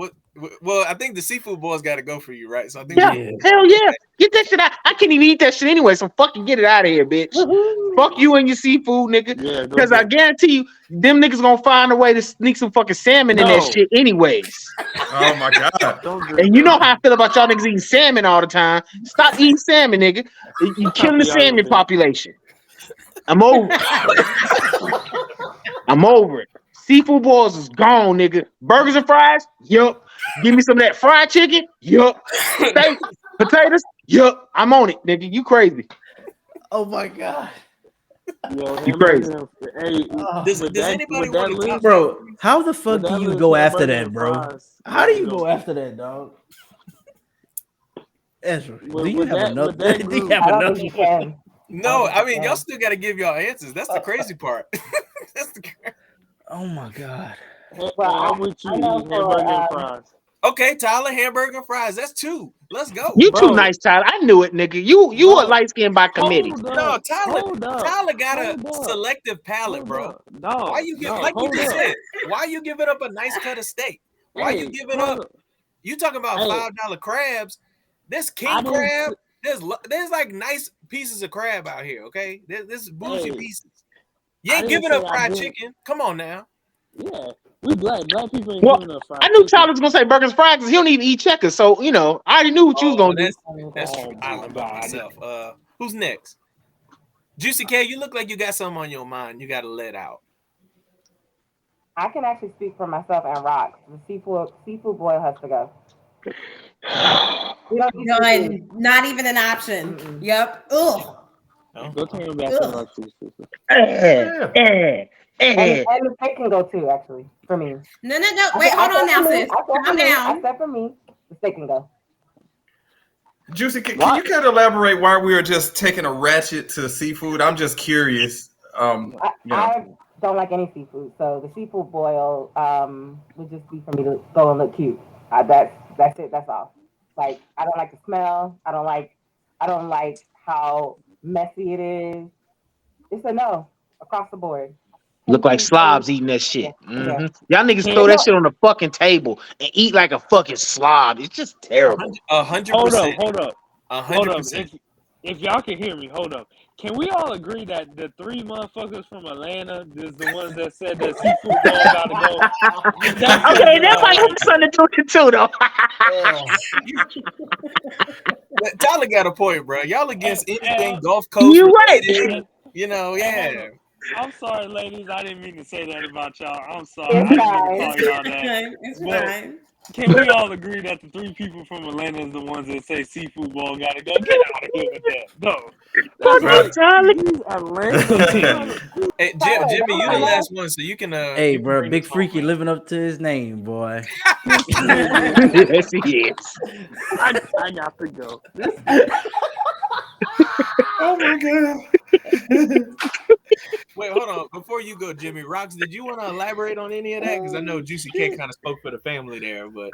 Speaker 5: I think the seafood boil's got to go for you, right? So I think
Speaker 4: hell yeah, get that shit out. I can't even eat that shit anyway, so fucking get it out of here, bitch. Fuck you and your seafood, nigga. Because I guarantee you, them niggas gonna find a way to sneak some fucking salmon in that shit anyways.
Speaker 3: Oh my god!
Speaker 4: And you know how I feel about y'all niggas eating salmon all the time. Stop eating salmon, nigga. You killing the salmon population. I'm over it. I'm over it. Seafood boils is gone, nigga. Burgers and fries? Yup. Give me some of that fried chicken? Yup. Steak, potatoes? Yup. I'm on it, nigga. You crazy.
Speaker 8: Oh my god.
Speaker 6: Yo,
Speaker 4: you crazy.
Speaker 6: Hey,
Speaker 5: does anybody want to
Speaker 8: bro, how the fuck do you go after that, bro? How do you go after that, dog? Ezra, do you have enough? Do you have enough?
Speaker 5: No, I mean, y'all still got to give y'all answers. That's the crazy part.
Speaker 8: Oh my god.
Speaker 6: I'm with you. Hamburger and fries.
Speaker 5: Okay, Tyler, hamburger and fries. That's 2. Let's go.
Speaker 4: You too nice, Tyler. I knew it, nigga. You a light skin by committee.
Speaker 5: No, Tyler got a selective palate, bro. Why you give like you just said? Why you giving up a nice cut of steak? Why you giving up? You talking about $5 crabs? This king crab. There's like nice pieces of crab out here. Okay, there's bougie pieces. You ain't giving up fried chicken. Come on now.
Speaker 6: Yeah,
Speaker 14: We black people ain't
Speaker 4: Well,
Speaker 14: doing enough fried
Speaker 4: I knew
Speaker 14: chicken.
Speaker 4: Tyler was gonna say burgers fries because he don't even eat checkers. So I already knew what you was gonna do.
Speaker 5: That's true. I don't know about myself. Who's next? Juicee K, you look like you got something on your mind. You got to let out.
Speaker 7: I can actually speak for myself and Rocks. The seafood boil has to go.
Speaker 12: Done. Not even an option.
Speaker 7: Mm-mm.
Speaker 12: Yep. Ugh.
Speaker 14: Go turn your back on Rocks.
Speaker 7: And the steak can go too, actually, for me.
Speaker 12: No. Wait, hold on now, sis. Calm down.
Speaker 7: I said for me, the steak can go.
Speaker 3: Juicy, can you kind of elaborate why we are just taking a ratchet to seafood? I'm just curious.
Speaker 7: I don't like any seafood, so the seafood boil would just be for me to go and look cute. That's it. That's all. Like, I don't like the smell. I don't like how messy it is. It's a no across the board.
Speaker 4: Look like slobs eating that shit.
Speaker 7: Yeah.
Speaker 4: Y'all niggas throw that shit on the fucking table and eat like a fucking slob. It's just terrible.
Speaker 5: 100%.
Speaker 14: Hold up.
Speaker 5: 100%.
Speaker 14: If y'all can hear me, hold up. Can we all agree that the 3 motherfuckers from Atlanta is the ones that said that seafood bowl gotta go?
Speaker 4: Okay, that might have something to do with it too, though.
Speaker 5: Tyler got a point, bro. Y'all against anything Gulf Coast?
Speaker 4: You right.
Speaker 5: Yeah.
Speaker 14: I'm sorry, ladies. I didn't mean to say that about y'all. I'm sorry. I didn't mean to call y'all that.
Speaker 12: It's fine.
Speaker 14: Can we all agree that the 3 people from Atlanta is the ones that say seafood bowl gotta go? Get out of here with that. No.
Speaker 5: Hey, Jimmy, you the last one, so you can.
Speaker 8: Hey, bro, Big Freaky living up to his name, boy.
Speaker 4: Yes, he is.
Speaker 14: I got to go.
Speaker 3: Oh my god.
Speaker 5: Wait, hold on. Before you go, Jimmy, Rocks, did you want to elaborate on any of that? Because I know Juicee K kind of spoke for the family there, but.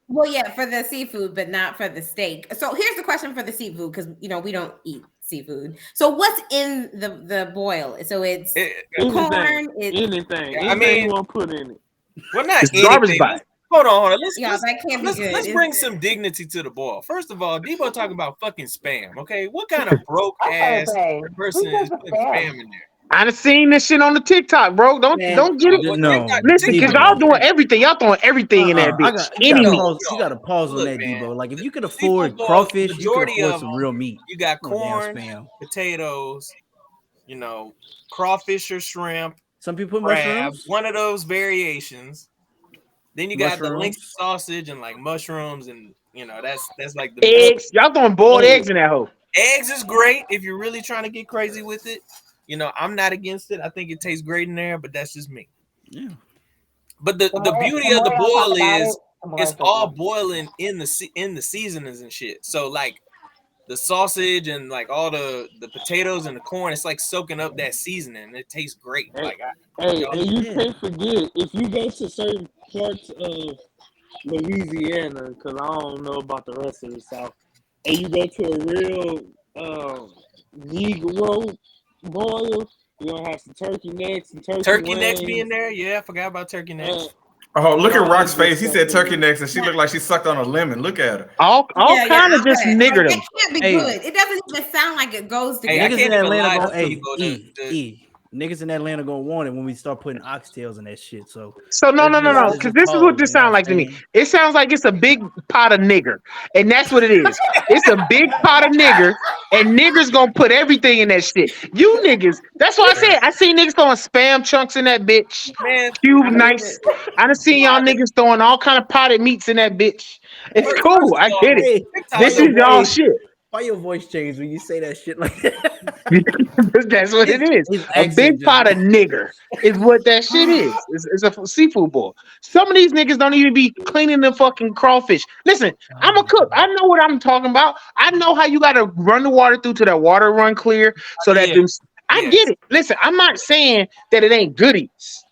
Speaker 12: Well, yeah, for the seafood, but not for the steak. So here's the question for the seafood, because we don't eat seafood. So what's in the boil? So it's corn.
Speaker 14: Anything you want to put in it.
Speaker 5: Well, not
Speaker 4: it's garbage bag.
Speaker 5: Hold on.
Speaker 12: That can't be good.
Speaker 5: Let's bring some dignity to the boil. First of all, Debo talking about fucking spam. Okay, what kind of broke ass person is putting spam in there?
Speaker 4: I done seen this shit on the TikTok, bro. Don't get it.
Speaker 8: No,
Speaker 4: listen, because y'all doing everything. Y'all throwing everything in that bitch.
Speaker 8: You got to pause on that, Debo. Like, if you could afford crawfish, you could afford some real meat.
Speaker 5: You got corn, potatoes, crawfish or shrimp.
Speaker 8: Some people put
Speaker 5: crabs,
Speaker 8: mushrooms.
Speaker 5: One of those variations. Then you got the link sausage and like mushrooms, and that's like the
Speaker 4: eggs. Y'all throwing boiled eggs in that hole.
Speaker 5: Eggs is great if you're really trying to get crazy with it. I'm not against it. I think it tastes great in there, but that's just me.
Speaker 8: Yeah.
Speaker 5: But the beauty of the boil is it's all boiling in the seasonings and shit. So like the sausage and like all the potatoes and the corn, it's like soaking up that seasoning. It tastes great.
Speaker 14: And you can't forget, if you go to certain parts of Louisiana, because I don't know about the rest of the South, and you go to a real Negro boil, you're gonna have some turkey necks and turkey
Speaker 5: necks being there. Yeah, I forgot about turkey necks.
Speaker 3: Oh, look at Rock's face. He said turkey necks, and she looked like she sucked on a lemon. Look at her.
Speaker 4: All kind of just niggered them.
Speaker 12: It can't be good. It doesn't even sound like it goes together.
Speaker 8: Niggas in Atlanta niggas in Atlanta gonna want it when we start putting oxtails in that shit. So
Speaker 4: no, because this is what this sounds like to me. It sounds like it's a big pot of nigger, and that's what it is. It's a big pot of nigger, and niggers gonna put everything in that shit. You niggas, that's what I said. I see niggas throwing spam chunks in that bitch.
Speaker 5: Man,
Speaker 4: cube nice. I done seen y'all niggas throwing all kind of potted meats in that bitch. It's cool. I get it. This is y'all shit.
Speaker 8: Why your voice changed when you say that shit like that?
Speaker 4: That's what it is. A big pot of nigger is what that shit is. It's a seafood boil. Some of these niggas don't even be cleaning the fucking crawfish. Listen, I'm a cook. I know what I'm talking about. I know how you got to run the water through to that water run clear so that I get it. Listen, I'm not saying that it ain't goodies.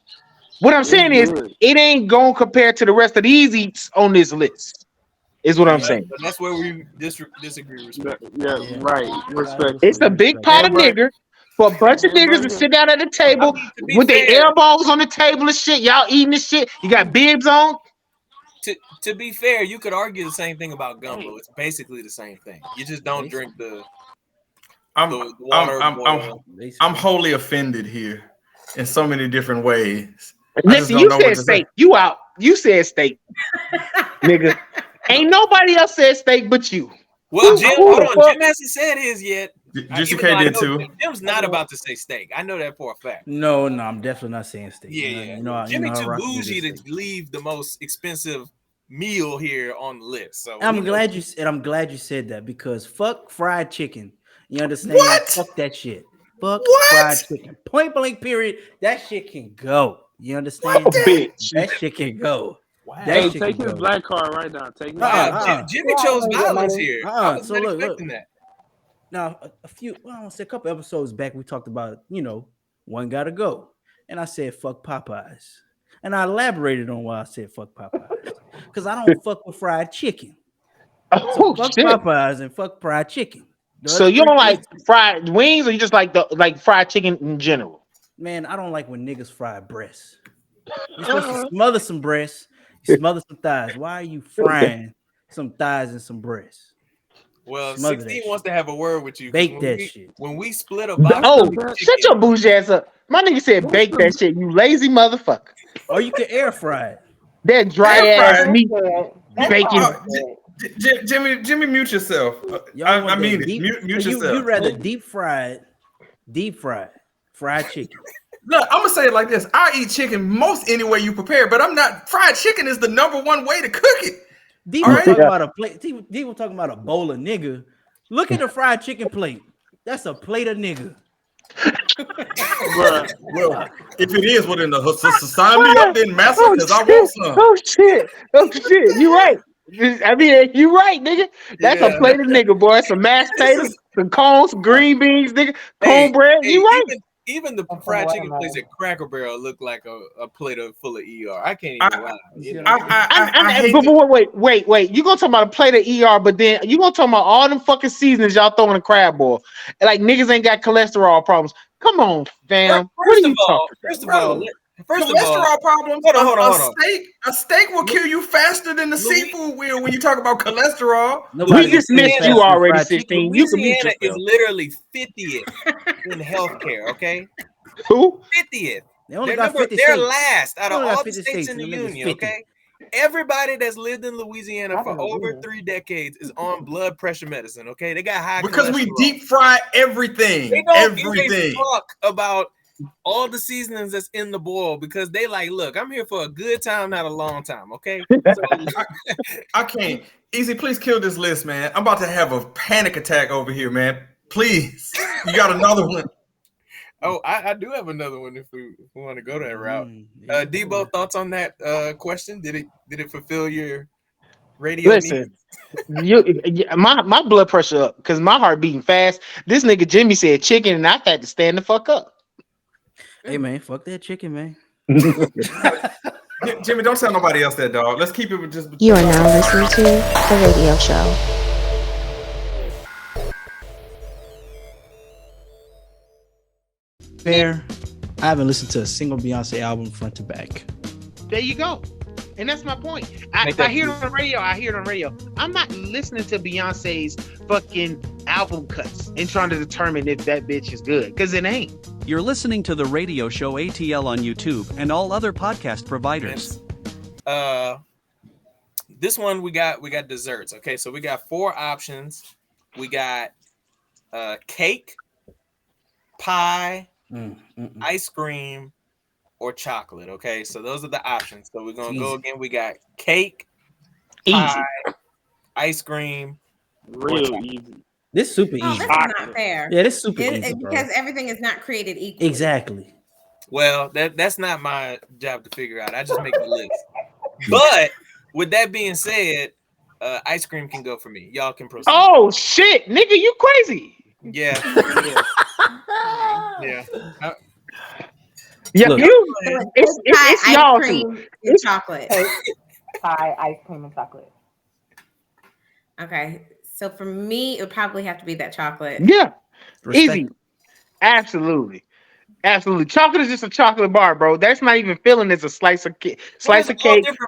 Speaker 4: What I'm saying is it ain't going compared to the rest of these eats on this list. Is what I'm saying.
Speaker 5: That's where we disagree. Respect.
Speaker 14: Yeah, right. Respect.
Speaker 4: It's a big pot of nigger for a bunch of niggas to sit down at the table with their elbows on the table and shit. Y'all eating this shit. You got bibs on.
Speaker 5: To be fair, you could argue the same thing about gumbo. It's basically the same thing. You just don't drink the water.
Speaker 3: I'm wholly offended here in so many different ways.
Speaker 4: Listen, you said steak. You out. You said steak, nigga. Ain't nobody else said steak but you.
Speaker 5: Well, Jim, hold on. Jim hasn't said his yet.
Speaker 3: Juicee K did too.
Speaker 5: Jim's not about to say steak. I know that for a fact.
Speaker 8: No, I'm definitely not saying steak.
Speaker 5: Yeah. Jimmy too bougie to leave the most expensive meal here on the list. So
Speaker 8: I'm glad you said that because fuck fried chicken. You understand?
Speaker 3: What?
Speaker 8: Fuck that shit. Fuck fried chicken. Point blank. Period. That shit can go. You understand?
Speaker 4: Bitch.
Speaker 8: That shit can go.
Speaker 14: Wow. Hey, take his black card right now. Take
Speaker 5: Jimmy chose violence here. I was not expecting that.
Speaker 8: Now, a couple episodes back, we talked about, one gotta go. And I said, fuck Popeyes. And I elaborated on why I said fuck Popeyes. Because I don't fuck with fried chicken. So fuck Popeyes and fuck fried chicken.
Speaker 4: So you don't like fried wings, or you just like fried chicken in general?
Speaker 8: Man, I don't like when niggas fry breasts. You're supposed to smother some breasts. You smother some thighs. Why are you frying some thighs and some breasts?
Speaker 5: Well, 16 wants to have a word with you.
Speaker 8: Bake that shit.
Speaker 5: When we split a box,
Speaker 4: shut your bougie ass up. My nigga said bake that shit, you lazy motherfucker.
Speaker 8: Or you can air fry it.
Speaker 4: That dry ass meat bacon.
Speaker 3: Jimmy, mute yourself. I mean it. Mute yourself.
Speaker 8: You'd rather deep fried fried chicken.
Speaker 3: Look, I'm gonna say it like this: I eat chicken most any way you prepare, but I'm not. Fried chicken is the number one way to cook it.
Speaker 8: Debo talking about a plate. Debo talking about a bowl of nigga. Look at the fried chicken plate. That's a plate of nigga.
Speaker 3: Well, if it is, then sign me up, then master, because I want some.
Speaker 4: Oh shit! You right. I mean, you right, nigga. That's a plate of nigga, boy. Some mashed potatoes, some cones, some green beans, nigga, cornbread. You right.
Speaker 5: Even the fried chicken place at Cracker Barrel look like a plate full of ER. I can't even lie.
Speaker 4: But wait. You gonna talk about a plate of ER, but then you gonna talk about all them fucking seasonings y'all throw in a crab bowl. Like niggas ain't got cholesterol problems. Come on, fam.
Speaker 5: First of all,
Speaker 3: cholesterol problems.
Speaker 5: Hold on.
Speaker 3: A steak will kill you faster than the seafood will when you talk about cholesterol.
Speaker 4: We just missed you already, 16.
Speaker 5: Louisiana is literally 50th in healthcare. Okay,
Speaker 4: who
Speaker 5: 50th?
Speaker 8: They're
Speaker 5: last out of all the states in the union. Okay, everybody that's lived in Louisiana for over 3 decades is on blood pressure medicine. Okay, they got high
Speaker 3: because
Speaker 5: cholesterol.
Speaker 3: we deep fry everything.
Speaker 5: They don't give a fuck about all the seasonings that's in the boil because they like, look, I'm here for a good time, not a long time. Okay, so,
Speaker 3: I can't. Easy, please kill this list, man. I'm about to have a panic attack over here, man. Please, you got another one.
Speaker 5: Oh, I do have another one if we want to go that route. Debo, thoughts on that question? Did it fulfill your radio needs?
Speaker 4: my blood pressure up because my heart beating fast. This nigga Jimmy said chicken, and I had to stand the fuck up.
Speaker 8: Hey man, fuck that chicken, man.
Speaker 3: Jimmy, don't tell nobody else that, dog. Let's keep it with just.
Speaker 13: You are now listening to The Radio Show.
Speaker 8: Fair. I haven't listened to a single Beyonce album front to back.
Speaker 4: There you go. And that's my point. If I hear it on the radio, I hear it on the radio. I'm not listening to Beyonce's fucking album cuts and trying to determine if that bitch is good, because it ain't.
Speaker 11: You're listening to The Radio Show ATL on YouTube and all other podcast providers.
Speaker 5: This one we got desserts. Okay, so we got 4 options. We got cake, pie, ice cream, or chocolate. Okay, so those are the options. So we're gonna go again. We got cake, pie, ice cream,
Speaker 14: real easy.
Speaker 8: This super easy.
Speaker 12: This is not fair.
Speaker 8: Yeah, this super easy,
Speaker 12: because everything is not created equal.
Speaker 8: Exactly.
Speaker 5: Well, that's not my job to figure out. I just make the list. But with that being said, ice cream can go for me. Y'all can proceed.
Speaker 4: Oh shit, nigga, you crazy?
Speaker 5: Yeah.
Speaker 4: Yeah,
Speaker 12: Look,
Speaker 4: it's y'all too.
Speaker 12: It's chocolate.
Speaker 7: Pie, ice cream, and chocolate.
Speaker 12: Okay, so for me, it would probably have to be that chocolate.
Speaker 4: Yeah, easy. Absolutely. Chocolate is just a chocolate bar, bro. That's not even filling as a slice of cake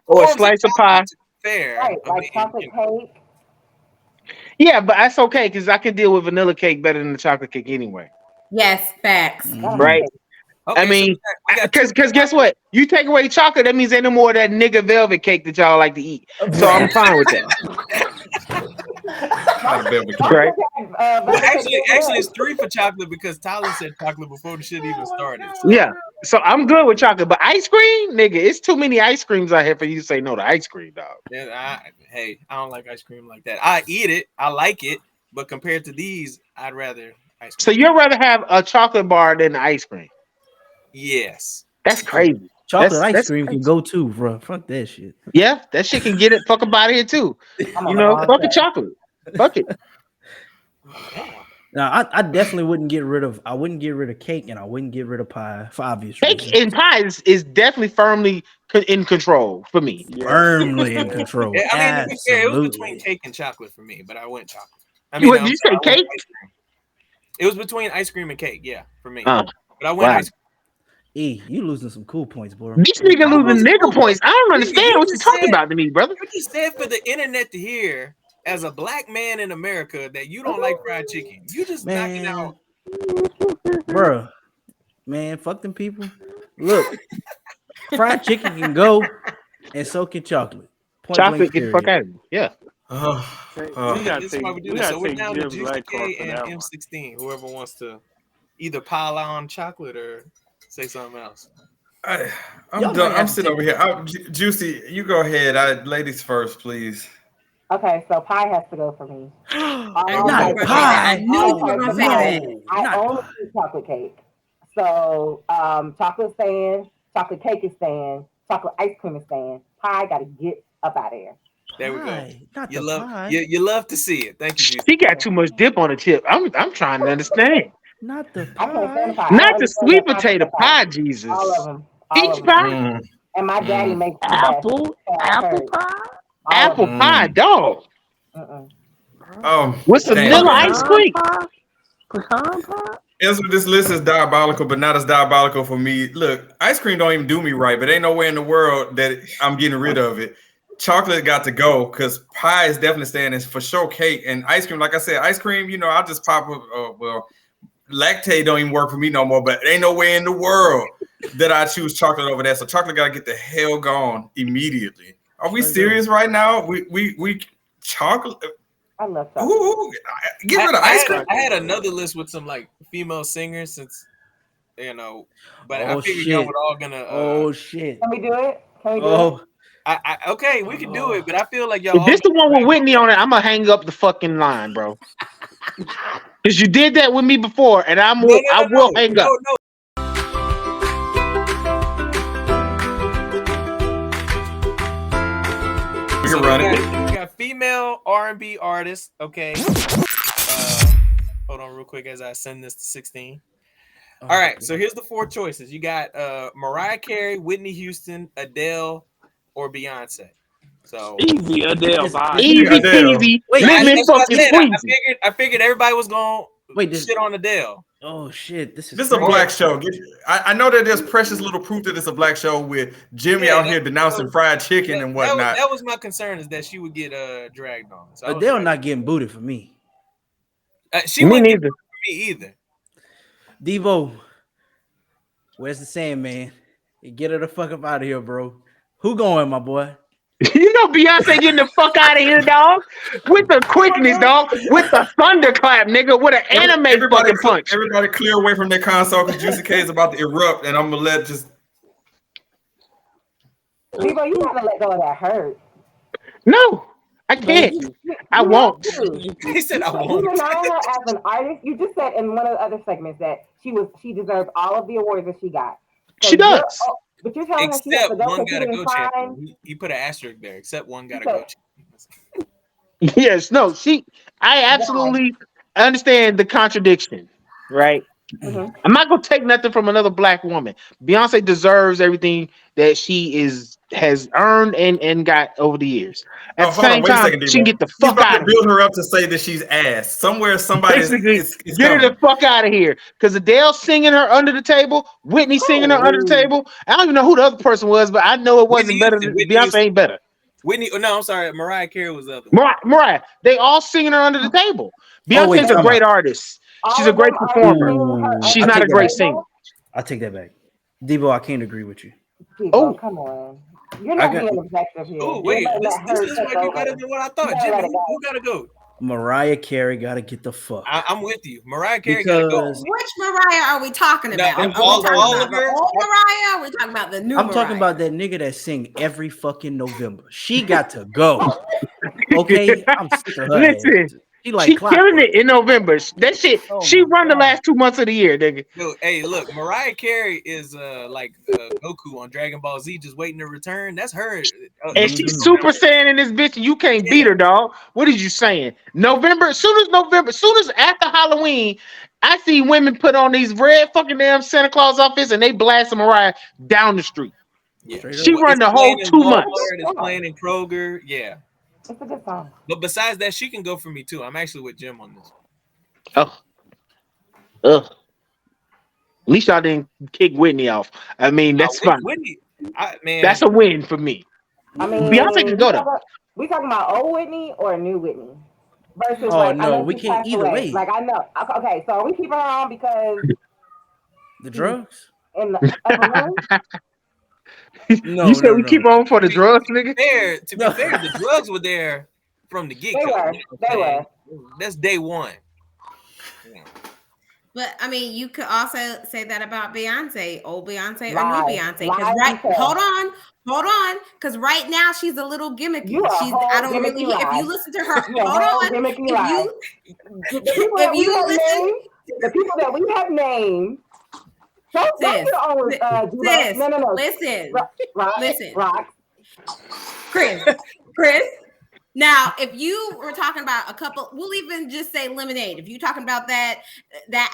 Speaker 4: or a slice of pie.
Speaker 5: Fair,
Speaker 7: right? Like chocolate cake.
Speaker 4: Yeah, but that's okay because I can deal with vanilla cake better than the chocolate cake anyway.
Speaker 12: Yes, facts.
Speaker 4: Right.
Speaker 5: Okay,
Speaker 4: I mean, because guess what? You take away chocolate, that means ain't no more of that nigga velvet cake that y'all like to eat. So I'm fine with that.
Speaker 5: Right. Well, actually, it's 3 for chocolate because Tyler said chocolate before the shit even started. So.
Speaker 4: Yeah. So I'm good with chocolate, but ice cream, nigga, it's too many ice creams out here for you to say no to ice cream, dog.
Speaker 5: Yeah, I don't like ice cream like that. I eat it, I like it, but compared to these, I'd rather ice cream.
Speaker 4: So you'd rather have a chocolate bar than ice cream?
Speaker 5: Yes.
Speaker 4: That's crazy.
Speaker 8: Chocolate ice cream can go too, bro. Fuck that shit.
Speaker 4: Yeah, that shit can get it fuck about here too. You know, fuck a chocolate. Fuck it.
Speaker 8: Now, I definitely wouldn't get rid of. I wouldn't get rid of cake, and I wouldn't get rid of pie for obvious reasons.
Speaker 4: Cake and pie is definitely firmly in control for me.
Speaker 8: Firmly in control.
Speaker 5: Yeah, I mean, it was between cake and chocolate for me, but I went chocolate. I
Speaker 4: Did
Speaker 5: mean,
Speaker 4: you say cake?
Speaker 5: It was between ice cream and cake, yeah, for me.
Speaker 4: But
Speaker 5: I went ice cream.
Speaker 8: E, you losing some cool points, bro.
Speaker 4: This nigga losing nigga points. I don't understand what you're talking about to me, brother.
Speaker 5: You just said for the internet to hear, as a black man in America, that you don't like fried chicken. You just knocking out,
Speaker 8: bro. Man, fuck them people. Look, fried chicken can go, and so can chocolate.
Speaker 4: Chocolate get the fuck out of me. Yeah.
Speaker 5: This is why we do this. So we're down to Juicee K and M16. Whoever wants to either pile on chocolate or say something else.
Speaker 3: I'm done. I'm sitting over here. Juicy, you go ahead. Ladies first, please.
Speaker 7: Okay, so pie has to go for me.
Speaker 8: Not pie.
Speaker 7: I only do chocolate cake. So chocolate staying, chocolate cake is staying, chocolate ice cream is staying. Pie got to get up out of here.
Speaker 5: There we go. You love to see it. Thank you, Juicy.
Speaker 4: He got too much dip on the tip. I'm trying to understand.
Speaker 8: Not the
Speaker 7: I can't stand pie.
Speaker 4: Not the sweet potato pie, Jesus.
Speaker 7: All of them.
Speaker 4: Each pie.
Speaker 7: And my daddy makes
Speaker 14: apple pie.
Speaker 4: Apple pie, dog. What's
Speaker 3: damn.
Speaker 4: vanilla ice cream?
Speaker 14: Pecan pie.
Speaker 3: Answer this list is diabolical, but not as diabolical for me. Look, ice cream don't even do me right, but ain't no way in the world that I'm getting rid of it. Chocolate got to go because pie is definitely staying. It's for sure cake and ice cream. Like I said, ice cream, you know, I'll just pop up. Lactate don't even work for me no more, but ain't no way in the world that I choose chocolate over that. So chocolate got to get the hell gone immediately. Are we serious right now? We chocolate.
Speaker 7: I love chocolate.
Speaker 3: Get rid of ice cream.
Speaker 5: I had another list with some like female singers since, you know, but I figured y'all were all gonna.
Speaker 8: Oh shit!
Speaker 7: Can we do it? Can we do it?
Speaker 5: Okay, we can do it, but I feel like y'all.
Speaker 4: If this the one with Whitney on it, I'm gonna hang up the fucking line, bro. Because you did that with me before, and I will hang up.
Speaker 3: We can run it.
Speaker 5: We got female R&B artists. Okay. Hold on, real quick, as I send this to 16. All right, so here's the 4 choices. You got Mariah Carey, Whitney Houston, Adele, or Beyonce. So
Speaker 14: easy, Adele.
Speaker 4: Easy, easy.
Speaker 5: I figured everybody was going shit on Adele.
Speaker 8: Oh shit! This
Speaker 3: is a black show. I know that there's precious little proof that it's a black show with Jimmy out here denouncing fried chicken and whatnot.
Speaker 5: That was my concern, is that she would get dragged on. So
Speaker 8: Adele not getting booted for me.
Speaker 5: She wouldn't get booted for me either.
Speaker 8: Debo, where's the Sandman? Get her the fuck up out of here, bro. Who going, my boy?
Speaker 4: You know Beyonce getting the fuck out of here, dog. With the quickness, dog. With the thunderclap, nigga. With an anime fucking punch.
Speaker 3: Everybody clear away from their console because Juicee K is about to erupt, and I'm gonna let just.
Speaker 7: Debo, you gotta let go of that hurt.
Speaker 4: No, I can't. I won't.
Speaker 5: He said I won't.
Speaker 7: You deny her as an artist. You just said in one of the other segments that she deserves all of the awards that she got. So
Speaker 4: she does.
Speaker 7: But you're telling her she has
Speaker 5: except
Speaker 7: to go
Speaker 5: one gotta go champion. He put an asterisk there. Except one gotta go champion.
Speaker 4: Yes, no, I absolutely understand the contradiction, right? Mm-hmm. I'm not gonna take nothing from another black woman. Beyonce deserves everything that she has earned and got over the years. At the same time, she can get the fuck out of here.
Speaker 3: Build her up to say that she's ass. Somewhere somebody is
Speaker 4: get her the fuck out of here. Because Adele singing her under the table, Whitney singing her under the table. I don't even know who the other person was, but I know it wasn't better than Beyonce ain't better.
Speaker 5: Whitney, no, I'm sorry, Mariah Carey was the other
Speaker 4: one. Mariah, they all singing her under the table. Beyonce's a great artist. She's a great performer. She's not a great singer.
Speaker 8: I take that back. Debo, I can't agree with you.
Speaker 7: Debo, come on. You're not being objective here.
Speaker 5: Oh, wait. This list might be better than what I thought. Jimmy, who got to go?
Speaker 8: Mariah Carey got to get the fuck.
Speaker 5: I'm with you. Mariah Carey got to go.
Speaker 12: Which Mariah are we talking about? Are we talking about the old Mariah? Or are we talking about the new
Speaker 8: I'm
Speaker 12: Mariah?
Speaker 8: talking about that nigga that sing every fucking November. She got to go. Okay, I'm sick of her.
Speaker 4: Listen, she killing it in November. That shit, she run the last 2 months of the year, nigga.
Speaker 5: Dude, hey, look, Mariah Carey is like Goku on Dragon Ball Z, just waiting to return. That's her.
Speaker 4: And she's Super Saiyan in this bitch, and you can't beat her, dog. What are you saying? November, as soon as after Halloween, I see women put on these red fucking damn Santa Claus outfits and they blast Mariah down the street.
Speaker 5: Yeah.
Speaker 4: She run the whole 2 months.
Speaker 5: It's playing in Kroger. Yeah.
Speaker 7: It's a good song.
Speaker 5: But besides that, she can go for me too. I'm actually with Jim on this.
Speaker 4: At least y'all didn't kick Whitney off. I mean, that's fine.
Speaker 5: Whitney, man,
Speaker 4: that's a win for me.
Speaker 7: I mean,
Speaker 4: Beyonce can go though.
Speaker 7: We talking about old Whitney or new Whitney? Versus
Speaker 8: we can't either way.
Speaker 7: Like I know. Okay, so are we keeping her on because
Speaker 8: the drugs?
Speaker 7: In the upper room?
Speaker 4: You said we keep on for the drugs, nigga?
Speaker 5: To be fair, the drugs were there from the get-go.
Speaker 7: They were.
Speaker 5: That's day one.
Speaker 12: But I mean, you could also say that about Beyonce, old Beyonce or new Beyonce. Because hold on, because right now she's a little gimmicky. I don't really. If you listen to her,
Speaker 7: the people that we have named.
Speaker 12: Listen, Chris. Now, if you were talking about a couple, we'll even just say Lemonade. If you're talking about that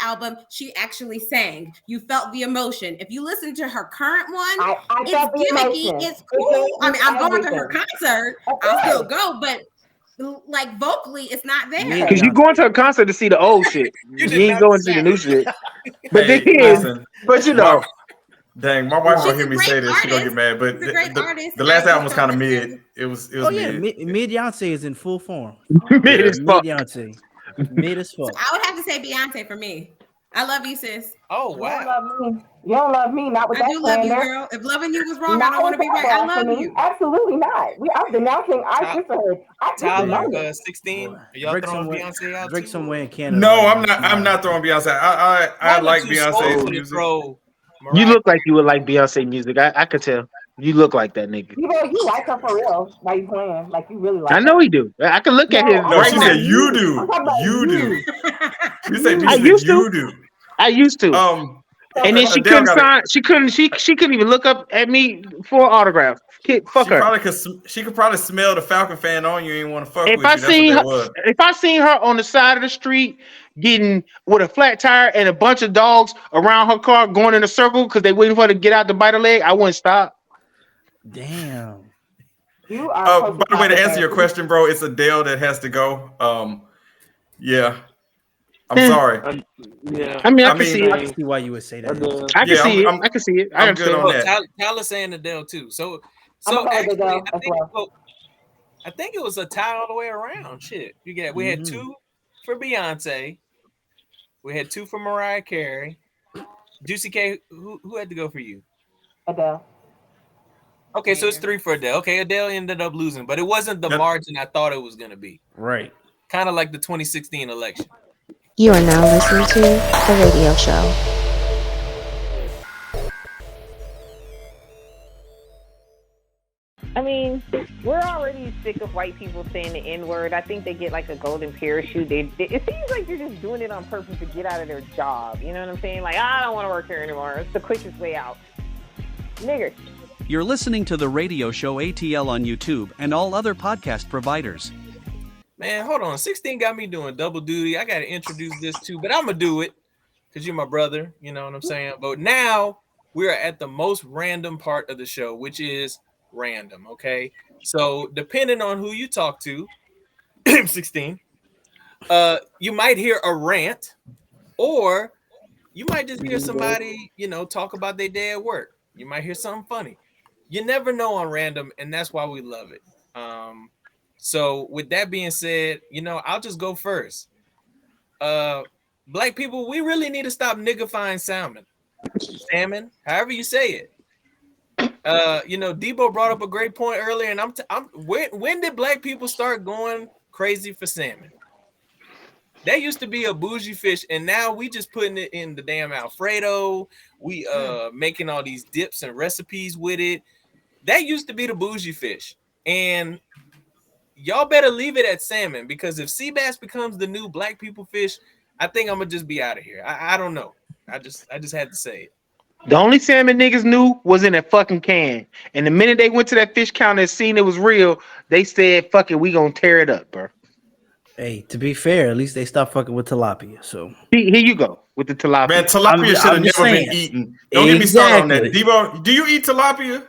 Speaker 12: album, she actually sang. You felt the emotion. If you listen to her current one, it's gimmicky. It's cool. I mean, I'm going to her concert. I'll still go, but like vocally, it's not there.
Speaker 4: Because you're going to a concert to see the old shit. You ain't going to see the new shit. But but you know.
Speaker 3: Dang, my wife gonna hear me say this. She gonna get mad. But the last album was kind of mid. It was mid.
Speaker 8: Mid Beyonce is in full form.
Speaker 4: Mid as fuck.
Speaker 8: Beyonce. Mid as fuck.
Speaker 12: I would have to say Beyonce for me. I love you, sis.
Speaker 5: Oh wow.
Speaker 7: You don't love me, not with that.
Speaker 12: I do love you, girl. If loving you was wrong, I don't want to be right. I love you.
Speaker 7: Absolutely not. I'm denouncing our sisterhood.
Speaker 5: Tyler, 16. Y'all throwing Beyonce out
Speaker 8: Drake somewhere in Canada.
Speaker 3: No, I'm not throwing Beyonce. I like Beyonce's music.
Speaker 4: You look like you would like Beyonce music. I could tell. You look like that nigga.
Speaker 7: You like her for real. Why you playing? Like you really like
Speaker 4: I know he do. I can look at him.
Speaker 3: No, she said you do. You do. You say you do.
Speaker 4: I used to. And then she couldn't sign. She couldn't even look up at me for an autograph. Fuck her.
Speaker 3: She could probably smell the Falcon fan on you. Ain't want to fuck with you.
Speaker 4: If I seen her on the side of the street getting with a flat tire and a bunch of dogs around her car going in a circle because they waiting for her to get out to bite her leg, I wouldn't stop.
Speaker 8: Damn.
Speaker 7: You are.
Speaker 3: By the way, to answer your question, bro, it's Adele that has to go. Yeah. I'm sorry.
Speaker 4: Yeah. I mean, I can
Speaker 8: see why you would say that.
Speaker 4: I can see it. I can see it.
Speaker 3: I'm good on that.
Speaker 5: Tyler's saying Adele too. So actually, I think it was a tie all the way around. Shit, we had 2 for Beyonce, we had 2 for Mariah Carey. Juicee K, who had to go for you?
Speaker 7: Adele.
Speaker 5: Okay, so it's 3 for Adele. Okay, Adele ended up losing, but it wasn't the margin I thought it was gonna be.
Speaker 8: Right.
Speaker 5: Kind of like the 2016 election.
Speaker 13: You are now listening to The Radio Show.
Speaker 15: I mean, we're already sick of white people saying the N-word. I think they get like a golden parachute. It seems like they're just doing it on purpose to get out of their job. You know what I'm saying? Like, I don't want to work here anymore. It's the quickest way out. Niggers.
Speaker 11: You're listening to The Radio Show ATL on YouTube and all other podcast providers.
Speaker 5: Man, hold on. 16 got me doing double duty. I got to introduce this too, but I'm going to do it because you're my brother. You know what I'm saying? But now we're at the most random part of the show, which is random. Okay. So depending on who you talk to, 16, you might hear a rant or you might just hear somebody, talk about their day at work. You might hear something funny. You never know on random, and that's why we love it. So with that being said, I'll just go first. Black people, we really need to stop niggifying salmon. salmon, however you say it. Debo brought up a great point earlier, and when did black people start going crazy for salmon? That used to be a bougie fish, and now we just putting it in the damn Alfredo. We making all these dips and recipes with it. That used to be the bougie fish, and y'all better leave it at salmon, because if sea bass becomes the new black people fish, I think I'm gonna just be out of here. I don't know. I just had to say it.
Speaker 4: The only salmon niggas knew was in that fucking can. And the minute they went to that fish counter and seen it was real, they said, fuck it, we gonna tear it up, bro.
Speaker 8: Hey, to be fair, at least they stopped fucking with tilapia. So
Speaker 4: here you go with the tilapia.
Speaker 3: Man, tilapia should have never been eaten. Don't get me started on that. Debo, do you eat tilapia?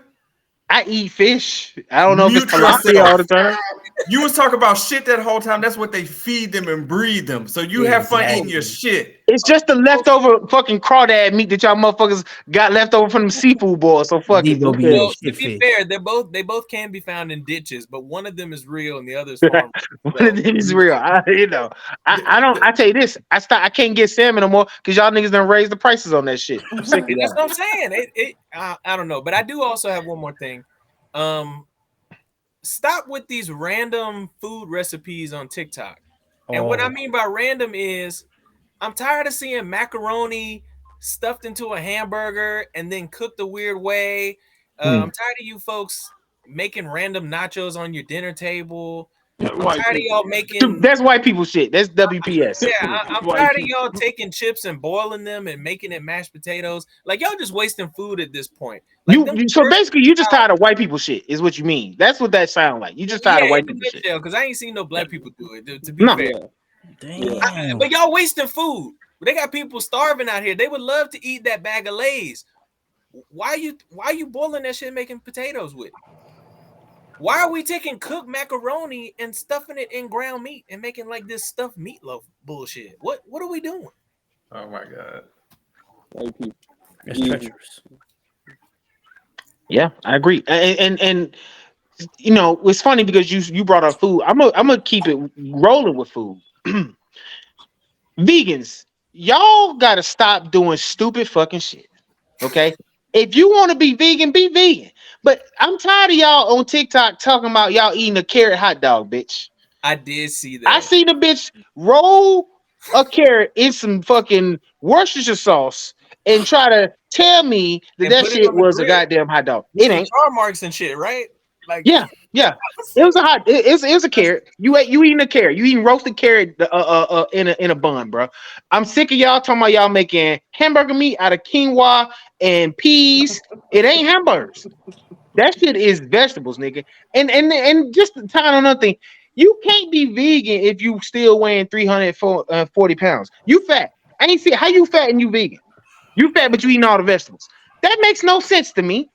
Speaker 4: I eat fish. I don't know if it's tilapia all the time.
Speaker 3: You was talking about shit that whole time. That's what they feed them and breed them. So you have fun eating your shit.
Speaker 4: It's just the leftover fucking crawdad meat that y'all motherfuckers got left over from the seafood boil. So fuck it.
Speaker 5: Well, to be fair, they both can be found in ditches, but one of them is real and the other is farm.
Speaker 4: One of them is real. I tell you this. I can't get salmon no more because y'all niggas done raised the prices on that shit. I'm sick of that.
Speaker 5: That's what I'm saying. I don't know, but I do also have one more thing. Stop with these random food recipes on TikTok. And what I mean by random is I'm tired of seeing macaroni stuffed into a hamburger and then cooked a weird way. I'm tired of you folks making random nachos on your dinner table. I'm tired of y'all making.
Speaker 4: That's white people shit. That's WPS.
Speaker 5: Yeah, I'm tired of y'all taking chips and boiling them and making it mashed potatoes. Like y'all just wasting food at this point. Like,
Speaker 4: so basically, you just tired of white people shit, is what you mean. That's what that sound like. You just tired of white people shit.
Speaker 5: Because I ain't seen no black people do it. To be fair,
Speaker 8: damn.
Speaker 5: But y'all wasting food. They got people starving out here. They would love to eat that bag of Lay's. Why you boiling that shit and making potatoes with? Why are we taking cooked macaroni and stuffing it in ground meat and making like this stuffed meatloaf bullshit? What are we doing?
Speaker 3: Oh my god.
Speaker 8: It's treacherous.
Speaker 4: Yeah, I agree. And you know, it's funny because you brought up food. I'm gonna keep it rolling with food. Vegans, y'all gotta stop doing stupid fucking shit. Okay? If you want to be vegan, be vegan. But I'm tired of y'all on TikTok talking about y'all eating a carrot hot dog, bitch.
Speaker 5: I did see that.
Speaker 4: I see the bitch roll a carrot in some fucking Worcestershire sauce and try to tell me that shit was a goddamn hot dog. It ain't.
Speaker 5: Char marks and shit, right? Like
Speaker 4: yeah. It was a hot. It was a carrot. You eating a carrot. You eating roasted carrot in a bun, bro. I'm sick of y'all talking about y'all making hamburger meat out of quinoa and peas. It ain't hamburgers. That shit is vegetables, nigga. And just to tie on another thing, you can't be vegan if you still weighing 340 pounds. You fat. I ain't see how you fat and you vegan. You fat, but you eating all the vegetables. That makes no sense to me.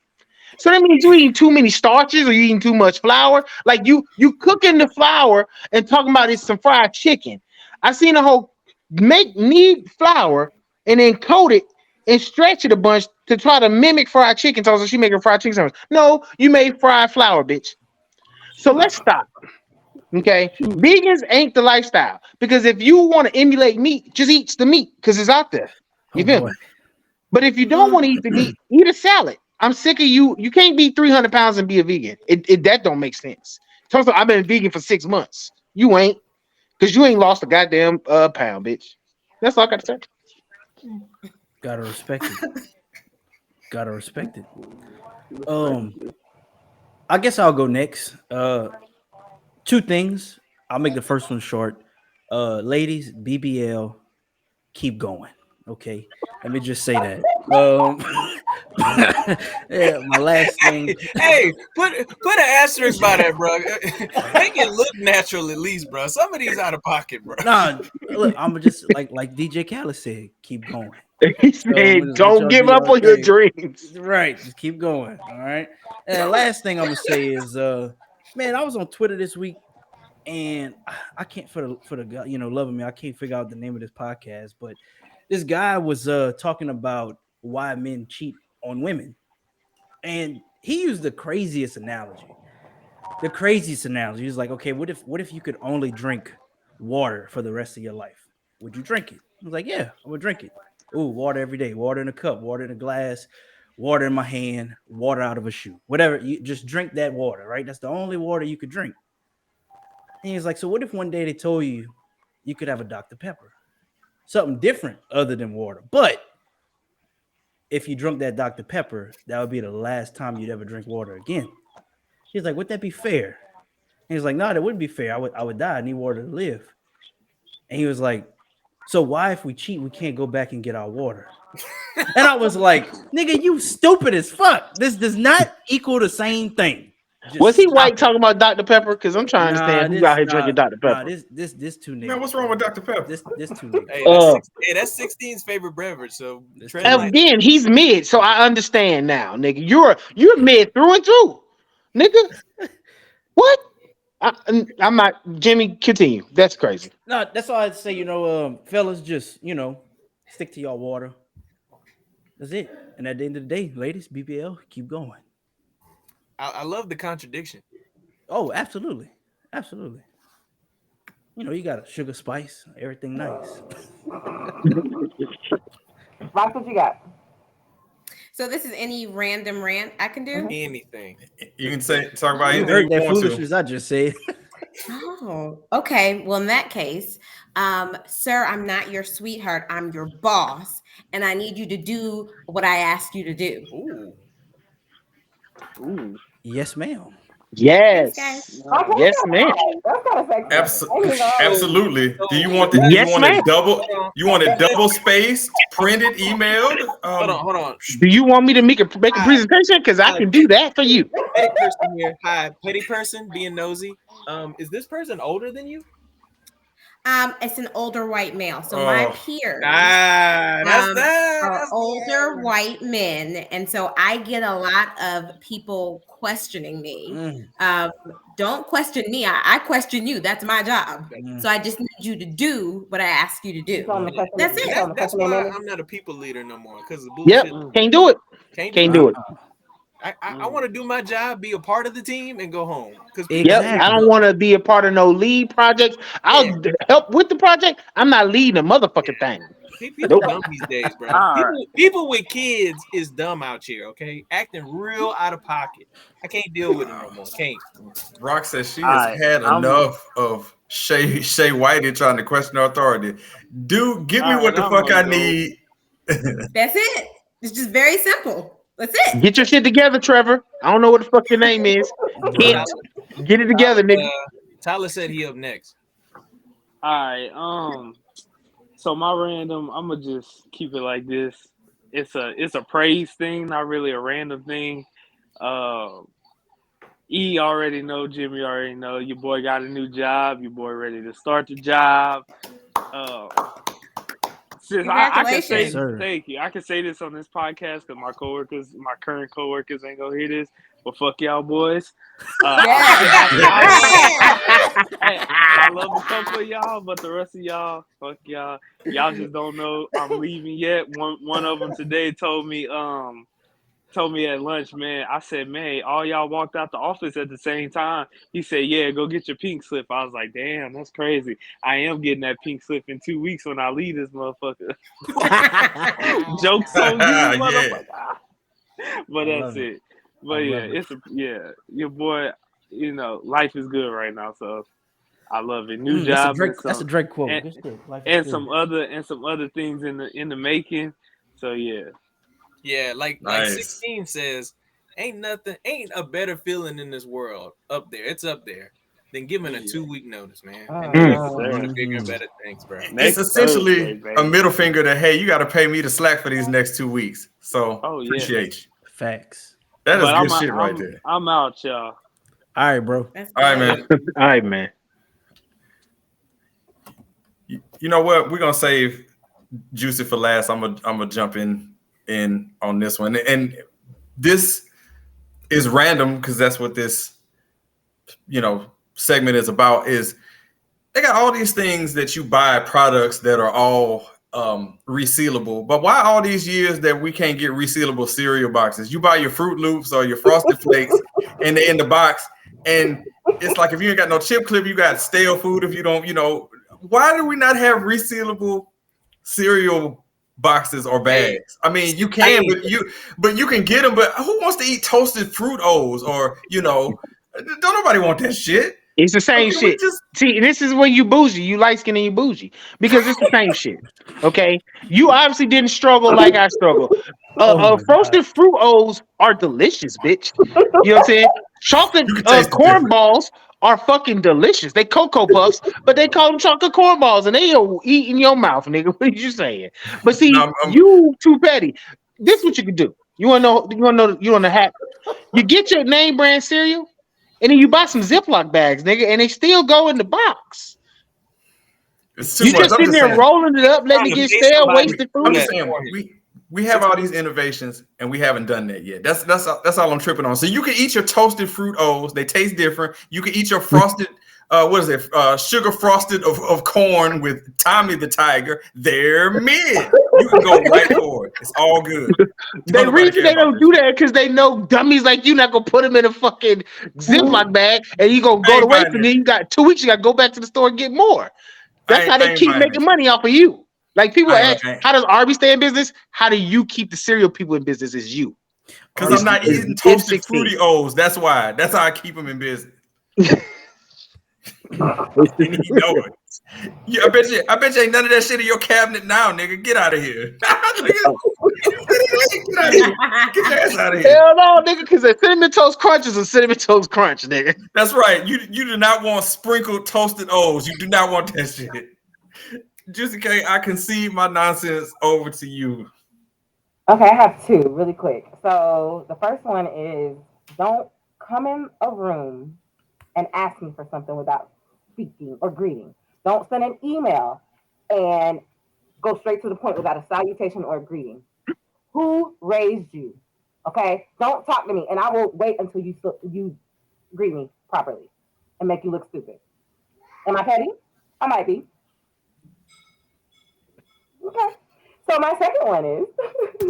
Speaker 4: So that means you eating too many starches or you eating too much flour. Like you cooking the flour and talking about it's some fried chicken. I seen a whole knead flour and then coat it and stretch it a bunch to try to mimic fried chicken. So she making fried chicken sandwich. No, you made fried flour, bitch. So let's stop. Okay, vegans ain't the lifestyle because if you want to emulate meat, just eat the meat because it's out there. You feel me? But if you don't want to eat the meat, eat a salad. I'm sick of you. You can't be 300 pounds and be a vegan. That don't make sense. Also, I've been vegan for 6 months. You ain't, because you ain't lost a goddamn pound, bitch. That's all I got to say.
Speaker 8: Gotta respect it. I guess I'll go next. 2 things. I'll make the first one short. Ladies, BBL, keep going. Okay, let me just say that. Yeah, my last thing.
Speaker 5: Hey, put an asterisk by that, bro. Make it look natural at least, bro. Some of these out of pocket, bro.
Speaker 8: Nah, look, I'm just like DJ Khaled said, keep going.
Speaker 4: He said, don't give up on your dreams.
Speaker 8: Right, just keep going. All right. And the last thing I'm gonna say is, man, I was on Twitter this week, and I can't for the guy, love of me, I can't figure out the name of this podcast, but this guy was talking about why men cheat on women, and he used the craziest analogy. He's like, okay, what if you could only drink water for the rest of your life? Would you drink it? I was like, yeah, I would drink it. Ooh, water every day, water in a cup, water in a glass, water in my hand, water out of a shoe. Whatever, you just drink that water, right? That's the only water you could drink. And he's like, so what if one day they told you you could have a Dr. Pepper? Something different other than water. But if you drunk that Dr. Pepper, that would be the last time you'd ever drink water again. He's like, would that be fair? And he's like, no, that wouldn't be fair. I would die. I need water to live. And he was like, so why if we cheat, we can't go back and get our water? And I was like, nigga, you stupid as fuck. This does not equal the same thing.
Speaker 4: Was he white talking about Dr. Pepper? Because I'm trying to understand who's out here drinking Dr. Pepper.
Speaker 8: This too nigga.
Speaker 3: Man, what's wrong with Dr. Pepper?
Speaker 8: This too nigga.
Speaker 5: Hey, that's 16's favorite beverage. So
Speaker 4: again, he's mid, so I understand now, nigga. You're mid through and through, nigga. What? I'm not. Jimmy, continue. That's crazy.
Speaker 8: No, that's all I'd say. Fellas, just stick to y'all water. That's it. And at the end of the day, ladies, BBL, keep going.
Speaker 5: I love the contradiction.
Speaker 8: Oh, absolutely. Absolutely. You got a sugar spice, everything nice.
Speaker 7: Rock, what you got?
Speaker 12: So this is any random rant I can do?
Speaker 5: Anything.
Speaker 3: You can talk about anything
Speaker 8: heard
Speaker 3: you
Speaker 8: that
Speaker 3: want
Speaker 8: foolishness I just said.
Speaker 12: Oh, okay. Well, in that case, sir, I'm not your sweetheart. I'm your boss, and I need you to do what I asked you to do.
Speaker 4: Ooh.
Speaker 8: Yes, ma'am.
Speaker 4: Yes.
Speaker 12: Thanks,
Speaker 4: Yes, ma'am.
Speaker 3: Absolutely. Do you want it double spaced, printed, emailed?
Speaker 5: Hold on.
Speaker 4: Do you want me to make a presentation? Because I can do that for you.
Speaker 5: Petty person here. Hi, petty person being nosy. Is this person older than you?
Speaker 12: It's an older white male. So my peers are older white men. And so I get a lot of people questioning me. Don't question me. I question you. That's my job. So I just need you to do what I ask you to do. That's it.
Speaker 5: That's why I'm not a people leader no more. Because of bullshit.
Speaker 4: Yep. Can't do it. Can't do it.
Speaker 5: I want to do my job, be a part of the team, and go home.
Speaker 4: I don't want to be a part of no lead projects. I'll help with the project. I'm not leading a motherfucking thing.
Speaker 5: People dumb these days, bro. People with kids is dumb out here, okay? Acting real out of pocket. I can't deal with it no more. Can't.
Speaker 3: Rock says she has had enough of Shay Whitey trying to question her authority. Dude, give me what the fuck I need.
Speaker 12: That's it. It's just very simple. That's it.
Speaker 4: Get your shit together, Trevor. I don't know what the fuck your name is. Get it together, nigga.
Speaker 5: Tyler said he up next.
Speaker 14: All right. So my random, I'm gonna just keep it like this. It's a praise thing, not really a random thing. E already know, Jimmy already know. Your boy got a new job. Your boy ready to start the job. I can say thank you. I can say this on this podcast because my current coworkers ain't gonna hear this. But fuck y'all boys. I love a couple of y'all, but the rest of y'all, fuck y'all. Y'all just don't know I'm leaving yet. One of them today told me at lunch, man. I said, man, all y'all walked out the office at the same time. He said, yeah, go get your pink slip. I was like, damn, that's crazy. I am getting that pink slip in 2 weeks when I leave this motherfucker. Jokes on you, motherfucker. But that's it. But your boy, life is good right now, so I love it. New job.
Speaker 8: That's a Drake quote.
Speaker 14: And some other things in the making. So yeah.
Speaker 5: Yeah, like 16 says, ain't a better feeling in this world up there. It's up there than giving a 2-week notice, man. Bigger, better things, bro.
Speaker 3: It's essentially a middle finger that, hey, you got to pay me to slack for these next 2 weeks. So appreciate you.
Speaker 8: Facts.
Speaker 3: That is good shit right there.
Speaker 14: I'm out, y'all.
Speaker 8: All right, bro.
Speaker 3: All right, man.
Speaker 4: All right, man.
Speaker 3: You know what? We're gonna save Juicee for last. I'm gonna jump in on this one, and this is random because that's what this segment is about. Is they got all these things that you buy, products that are all resealable, but why all these years that we can't get resealable cereal boxes? You buy your Fruit Loops or your Frosted Flakes in the box, and it's like if you ain't got no chip clip, you got stale food. If you don't, why do we not have resealable cereal boxes or bags. I mean, you can, but you can get them. But who wants to eat toasted fruit O's or don't nobody want that shit.
Speaker 4: It's the same shit. See, this is when you bougie. You light skin and you bougie because it's the same shit. Okay, you obviously didn't struggle like I struggle. Frosted fruit O's are delicious, bitch. You know what I'm saying? Chocolate corn balls are fucking delicious. They Cocoa Puffs, but they call them chocolate corn balls, and they eat in your mouth, nigga. What are you saying? But see, you too petty. This is what you can do. You wanna know? You wanna hack? You get your name brand cereal. And then you buy some Ziploc bags, nigga, and they still go in the box. You just sitting there rolling it up, letting it get stale, wasted food.
Speaker 3: I'm just saying, we have all these innovations, and we haven't done that yet. That's all I'm tripping on. So you can eat your toasted fruit O's; they taste different. You can eat your frosted, sugar frosted of corn with Tommy the Tiger. They're mid. You can go right for it. It's all good.
Speaker 4: The reason they don't do that because they know dummies like you not gonna put them in a fucking Ziploc bag and you gonna go to waste, and then you got 2 weeks. You gotta go back to the store and get more. That's how they keep making money off of you. Like people ask, how does Arby's stay in business? How do you keep the cereal people in business? Is you?
Speaker 3: Because I'm not eating toasted fruity O's. That's why. That's how I keep them in business. You know it. Yeah, I bet you ain't none of that shit in your cabinet now, nigga. Get out of here. Get out of here. Get your ass out of here.
Speaker 4: Hell no, nigga, because a Cinnamon Toast Crunch is a Cinnamon Toast Crunch, nigga.
Speaker 3: That's right. You do not want sprinkled toasted O's. You do not want that shit. Juicee K, I concede my nonsense over to you.
Speaker 7: Okay, I have two really quick. So the first one is don't come in a room and ask me for something without speaking or greeting. Don't send an email and go straight to the point without a salutation or a greeting. Who raised you? Okay? Don't talk to me, and I will wait until you greet me properly and make you look stupid. Am I petty? I might be. Okay. So my second one is,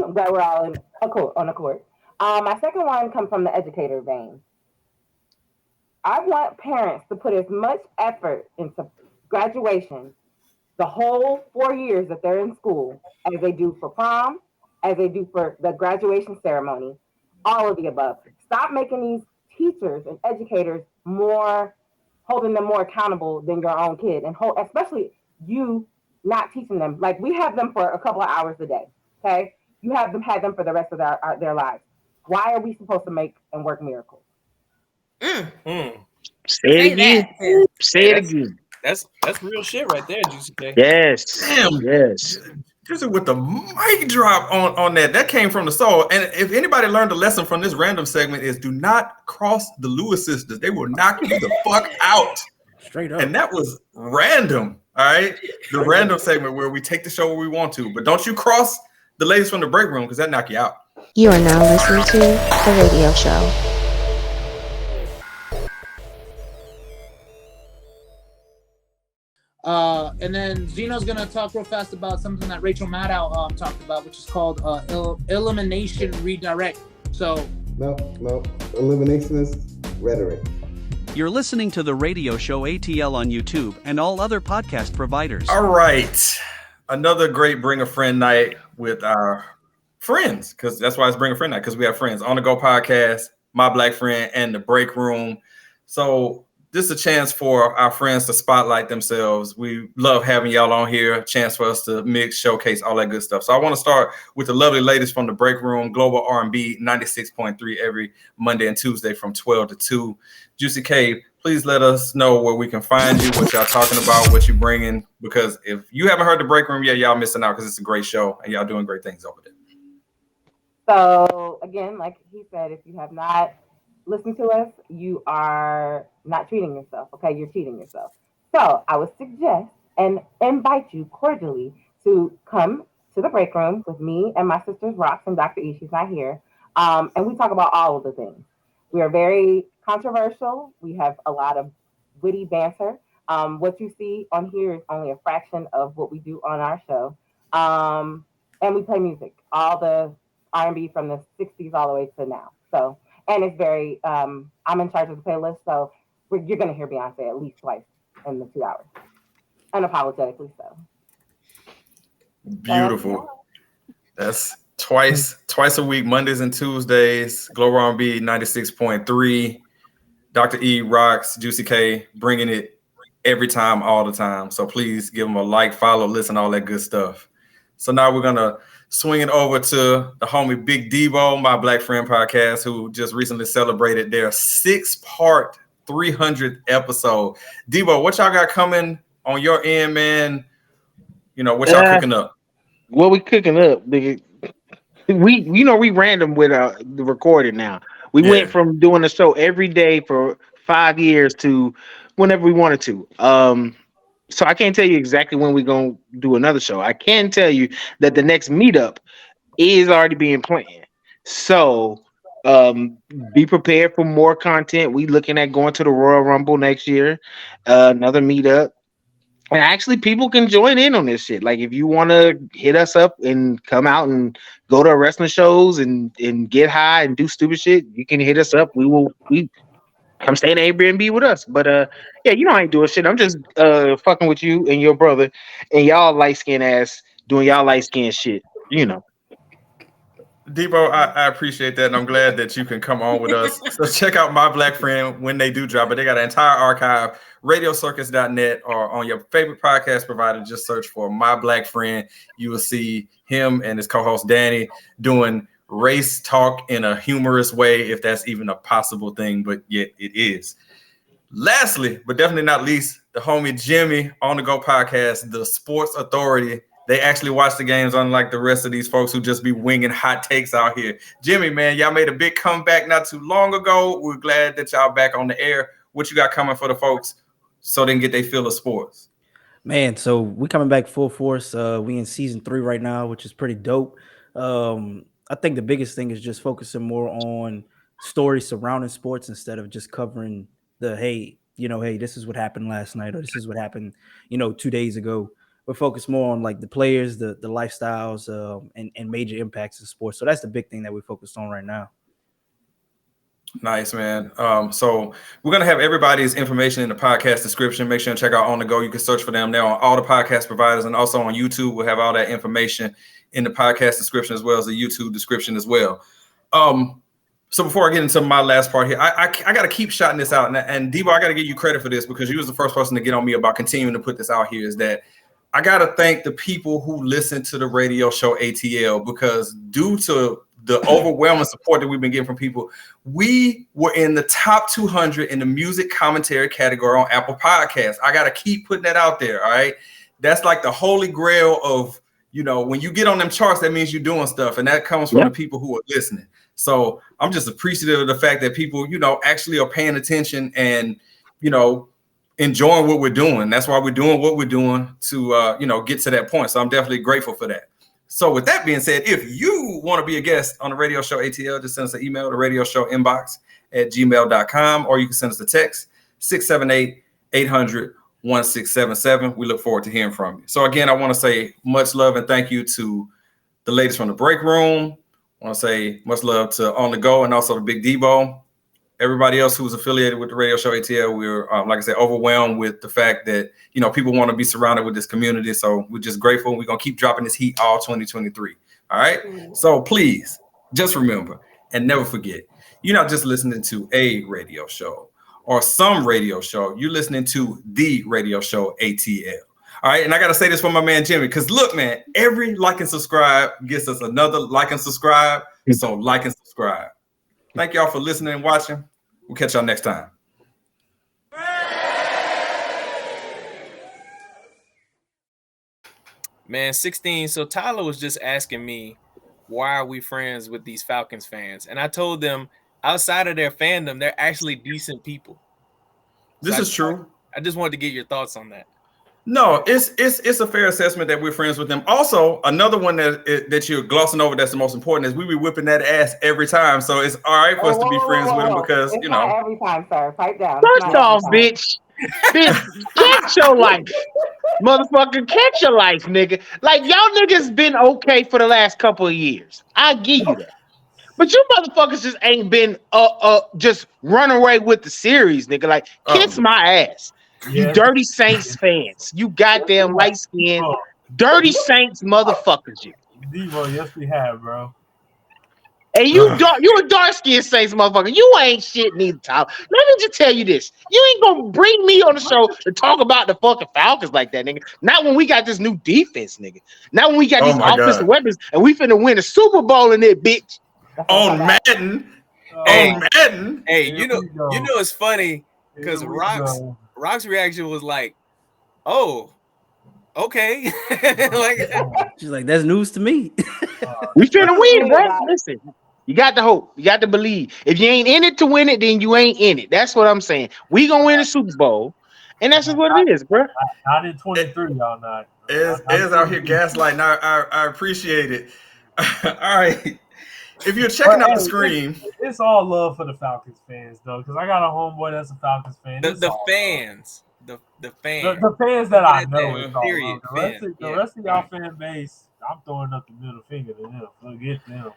Speaker 7: I'm glad we're all on accord. My second one comes from the educator vein. I want parents to put as much effort into graduation, the whole 4 years that they're in school, as they do for prom, as they do for the graduation ceremony, all of the above. Stop making these teachers and educators holding them more accountable than your own kid, and especially you not teaching them. Like, we have them for a couple of hours a day, okay? You had them for the rest of their lives. Why are we supposed to make and work miracles?
Speaker 4: Say it again. Say it again.
Speaker 5: That's real shit right there, Juicee K.
Speaker 4: Yes.
Speaker 3: Damn.
Speaker 4: Yes.
Speaker 3: Just with the mic drop on that came from the soul. And if anybody learned a lesson from this random segment is do not cross the Lewis sisters. They will knock you the fuck out.
Speaker 8: Straight up.
Speaker 3: And that was random. All right. The random segment where we take the show where we want to. But don't you cross the ladies from the break room because that knock you out.
Speaker 13: You are now listening to The Radio Show.
Speaker 16: And then Zeno's gonna talk real fast about something that Rachel Maddow talked about, which is called elimination redirect. So
Speaker 17: no, eliminationist rhetoric.
Speaker 11: You're listening to the radio show ATL on YouTube and all other podcast providers.
Speaker 3: All right, another great Bring a Friend night with our friends, because that's why it's Bring a Friend night, because we have friends on the Go podcast, My Black Friend, and the Break Room. So this is a chance for our friends to spotlight themselves. We love having y'all on here, a chance for us to mix, showcase, all that good stuff. So I want to start with the lovely ladies from the Break Room, Global R&B 96.3 every Monday and Tuesday from 12 to 2. Juicee K, please let us know where we can find you, what y'all talking about, what you bringing, because if you haven't heard the Break Room yet, y'all missing out because it's a great show and y'all doing great things over there.
Speaker 7: So again, like he said, if you have not listen to us, you are not treating yourself, okay? You're cheating yourself. So I would suggest and invite you cordially to come to the Break Room with me and my sisters Rocks and Dr. E. She's not here. And we talk about all of the things. We are very controversial. We have a lot of witty banter. What you see on here is only a fraction of what we do on our show. And we play music, all the R&B from the 60s all the way to now. So, and it's very, I'm in charge of the playlist, so you're going to hear Beyonce at least twice in the 2 hours. Unapologetically so.
Speaker 3: Beautiful. That's twice a week, Mondays and Tuesdays. Glow R&B 96.3. Dr. E Rocks, Juicee K, bringing it every time, all the time. So please give them a like, follow, listen, all that good stuff. So now we're gonna swing it over to the homie Big Debo, my Black Friend podcast, who just recently celebrated their 6-part 300th episode. Debo, what y'all got coming on your end, man? You know, what y'all cooking up?
Speaker 4: What we cooking up, nigga? We random with the recording now. We went from doing a show every day for 5 years to whenever we wanted to. So I can't tell you exactly when we're gonna do another show. I can tell you that the next meetup is already being planned. So be prepared for more content. We looking at going to the Royal Rumble next year, another meetup. And actually, people can join in on this shit. Like, if you want to hit us up and come out and go to wrestling shows and get high and do stupid shit, you can hit us up. We come stay in Airbnb with us. But yeah, I ain't doing shit. I'm just fucking with you and your brother and y'all light skin ass doing y'all light skin shit.
Speaker 3: Debo, I appreciate that, and I'm glad that you can come on with us. So check out My Black Friend when they do drop it. They got an entire archive, radiocircus.net, or on your favorite podcast provider. Just search for My Black Friend. You will see him and his co-host Danny doing race talk in a humorous way, if that's even a possible thing, but yet it is. Lastly, but definitely not least, the homie Jimmy on the Go podcast, the Sports Authority. They actually watch the games, unlike the rest of these folks who just be winging hot takes out here. Jimmy, man, y'all made a big comeback not too long ago. We're glad that y'all back on the air. What you got coming for the folks so they can get their fill of sports?
Speaker 8: Man, so we coming back full force. We in season 3 right now, which is pretty dope. I think the biggest thing is just focusing more on stories surrounding sports instead of just covering the, hey, this is what happened last night, or this is what happened, 2 days ago. We're focused more on like the players, the lifestyles, and major impacts in sports. So that's the big thing that we're focused on right now.
Speaker 3: Nice, man. So we're going to have everybody's information in the podcast description. Make sure and check out On The Go. You can search for them there on all the podcast providers, and also on YouTube. We'll have all that information in the podcast description as well as the YouTube description as well. So before I get into my last part here, I got to keep shouting this out. And Debo, I got to give you credit for this, because you was the first person to get on me about continuing to put this out here, is that I got to thank the people who listen to the radio show ATL, because due to the overwhelming support that we've been getting from people, we were in the top 200 in the music commentary category on Apple Podcasts. I got to keep putting that out there. All right. That's like the holy grail of, when you get on them charts, that means you're doing stuff. And that comes from the people who are listening. So I'm just appreciative of the fact that people, actually are paying attention and, enjoying what we're doing. That's why we're doing what we're doing to, get to that point. So I'm definitely grateful for that. So with that being said, if you want to be a guest on the radio show ATL, just send us an email to radioshowinbox@gmail.com, or you can send us a text 678-800-1677. We look forward to hearing from you. So again, I want to say much love and thank you to the ladies from the break room. I want to say much love to On The Go and also to Big Debo. Everybody else who's affiliated with the radio show ATL, we're, like I said, overwhelmed with the fact that, people want to be surrounded with this community. So we're just grateful. We're going to keep dropping this heat all 2023. All right. So please just remember and never forget, you're not just listening to a radio show or some radio show. You're listening to the radio show ATL. All right. And I got to say this for my man, Jimmy, because look, man, every like and subscribe gets us another like and subscribe. So like and subscribe. Thank y'all for listening and watching. We'll catch y'all next time.
Speaker 5: Man, 16. So Tyler was just asking me, why are we friends with these Falcons fans? And I told them, outside of their fandom, they're actually decent people.
Speaker 3: This is true.
Speaker 5: I just wanted to get your thoughts on that.
Speaker 3: No, it's a fair assessment that we're friends with them. Also, another one that you're glossing over that's the most important is we be whipping that ass every time. So it's all right for us to be friends with them because,
Speaker 7: it's not every time, sir. Pipe down.
Speaker 4: First off, bitch, catch your life. Motherfucker, catch your life, nigga. Like, y'all niggas been okay for the last couple of years. I give you that. But you motherfuckers just ain't been just run away with the series, nigga. Like, kiss my ass. You dirty Saints fans. You goddamn light skinned, dirty Saints motherfuckers.
Speaker 6: Debo, yes, we have, bro.
Speaker 4: Hey, you a dark skinned Saints motherfucker. You ain't shit neither, Tom. Let me just tell you this. You ain't gonna bring me on the show to talk about the fucking Falcons like that, nigga. Not when we got this new defense, nigga. Not when we got these offensive weapons and we finna win a Super Bowl in it, bitch.
Speaker 3: On Madden. On Madden.
Speaker 5: Hey, you know it's funny because Rock's reaction was like, "Oh, okay."
Speaker 8: She's like, "That's news to me."
Speaker 4: We finna win, bro. Listen, you got to hope. You got to believe. If you ain't in it to win it, then you ain't in it. That's what I'm saying. We gonna win a Super Bowl, and that's just what it is, bro.
Speaker 6: Not in 23, y'all not.
Speaker 3: Is out here gaslighting. I appreciate it. All right. If you're checking out the screen,
Speaker 6: it's all love for the Falcons fans, though, because I got a homeboy that's a Falcons fan.
Speaker 5: The fans. The fans.
Speaker 6: The fans that I know is all
Speaker 5: period.
Speaker 6: The rest of y'all fan base, I'm throwing up the middle finger to them. Forget them.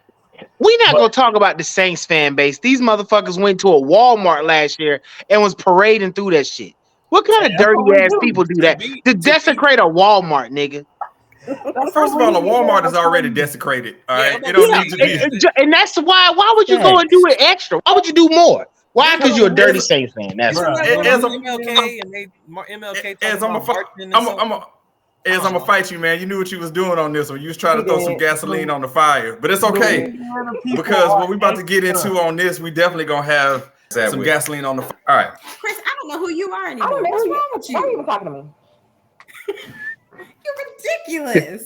Speaker 4: We not gonna talk about the Saints fan base. These motherfuckers went to a Walmart last year and was parading through that shit. What kind of dirty ass people do that? To desecrate a Walmart, nigga.
Speaker 3: First of all, a Walmart is already desecrated. All right, it don't need to be.
Speaker 4: And that's why. Why would you go and do it extra? Why would you do more? Why? Because you're a dirty Saints fan. That's
Speaker 3: I'm gonna fight you, man. You knew what you was doing on this one. You was trying to throw some gasoline on the fire, but it's okay because what we about to get into on this, we definitely gonna have some gasoline on the fire. All right,
Speaker 12: Chris, I don't know who you are anymore.
Speaker 7: I don't know
Speaker 12: What's wrong with you?
Speaker 7: Why are you even talking to me?
Speaker 12: You're ridiculous.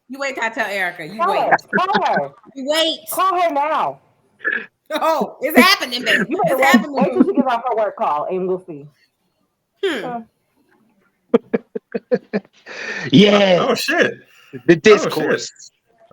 Speaker 12: You wait till I tell Erica. You wait.
Speaker 7: Call her.
Speaker 12: You wait.
Speaker 7: Call her now.
Speaker 12: Oh, it's happening, baby. It's happening.
Speaker 7: Wait till she gives off her work call, and we'll see.
Speaker 4: Yeah.
Speaker 3: Oh shit.
Speaker 4: The discourse.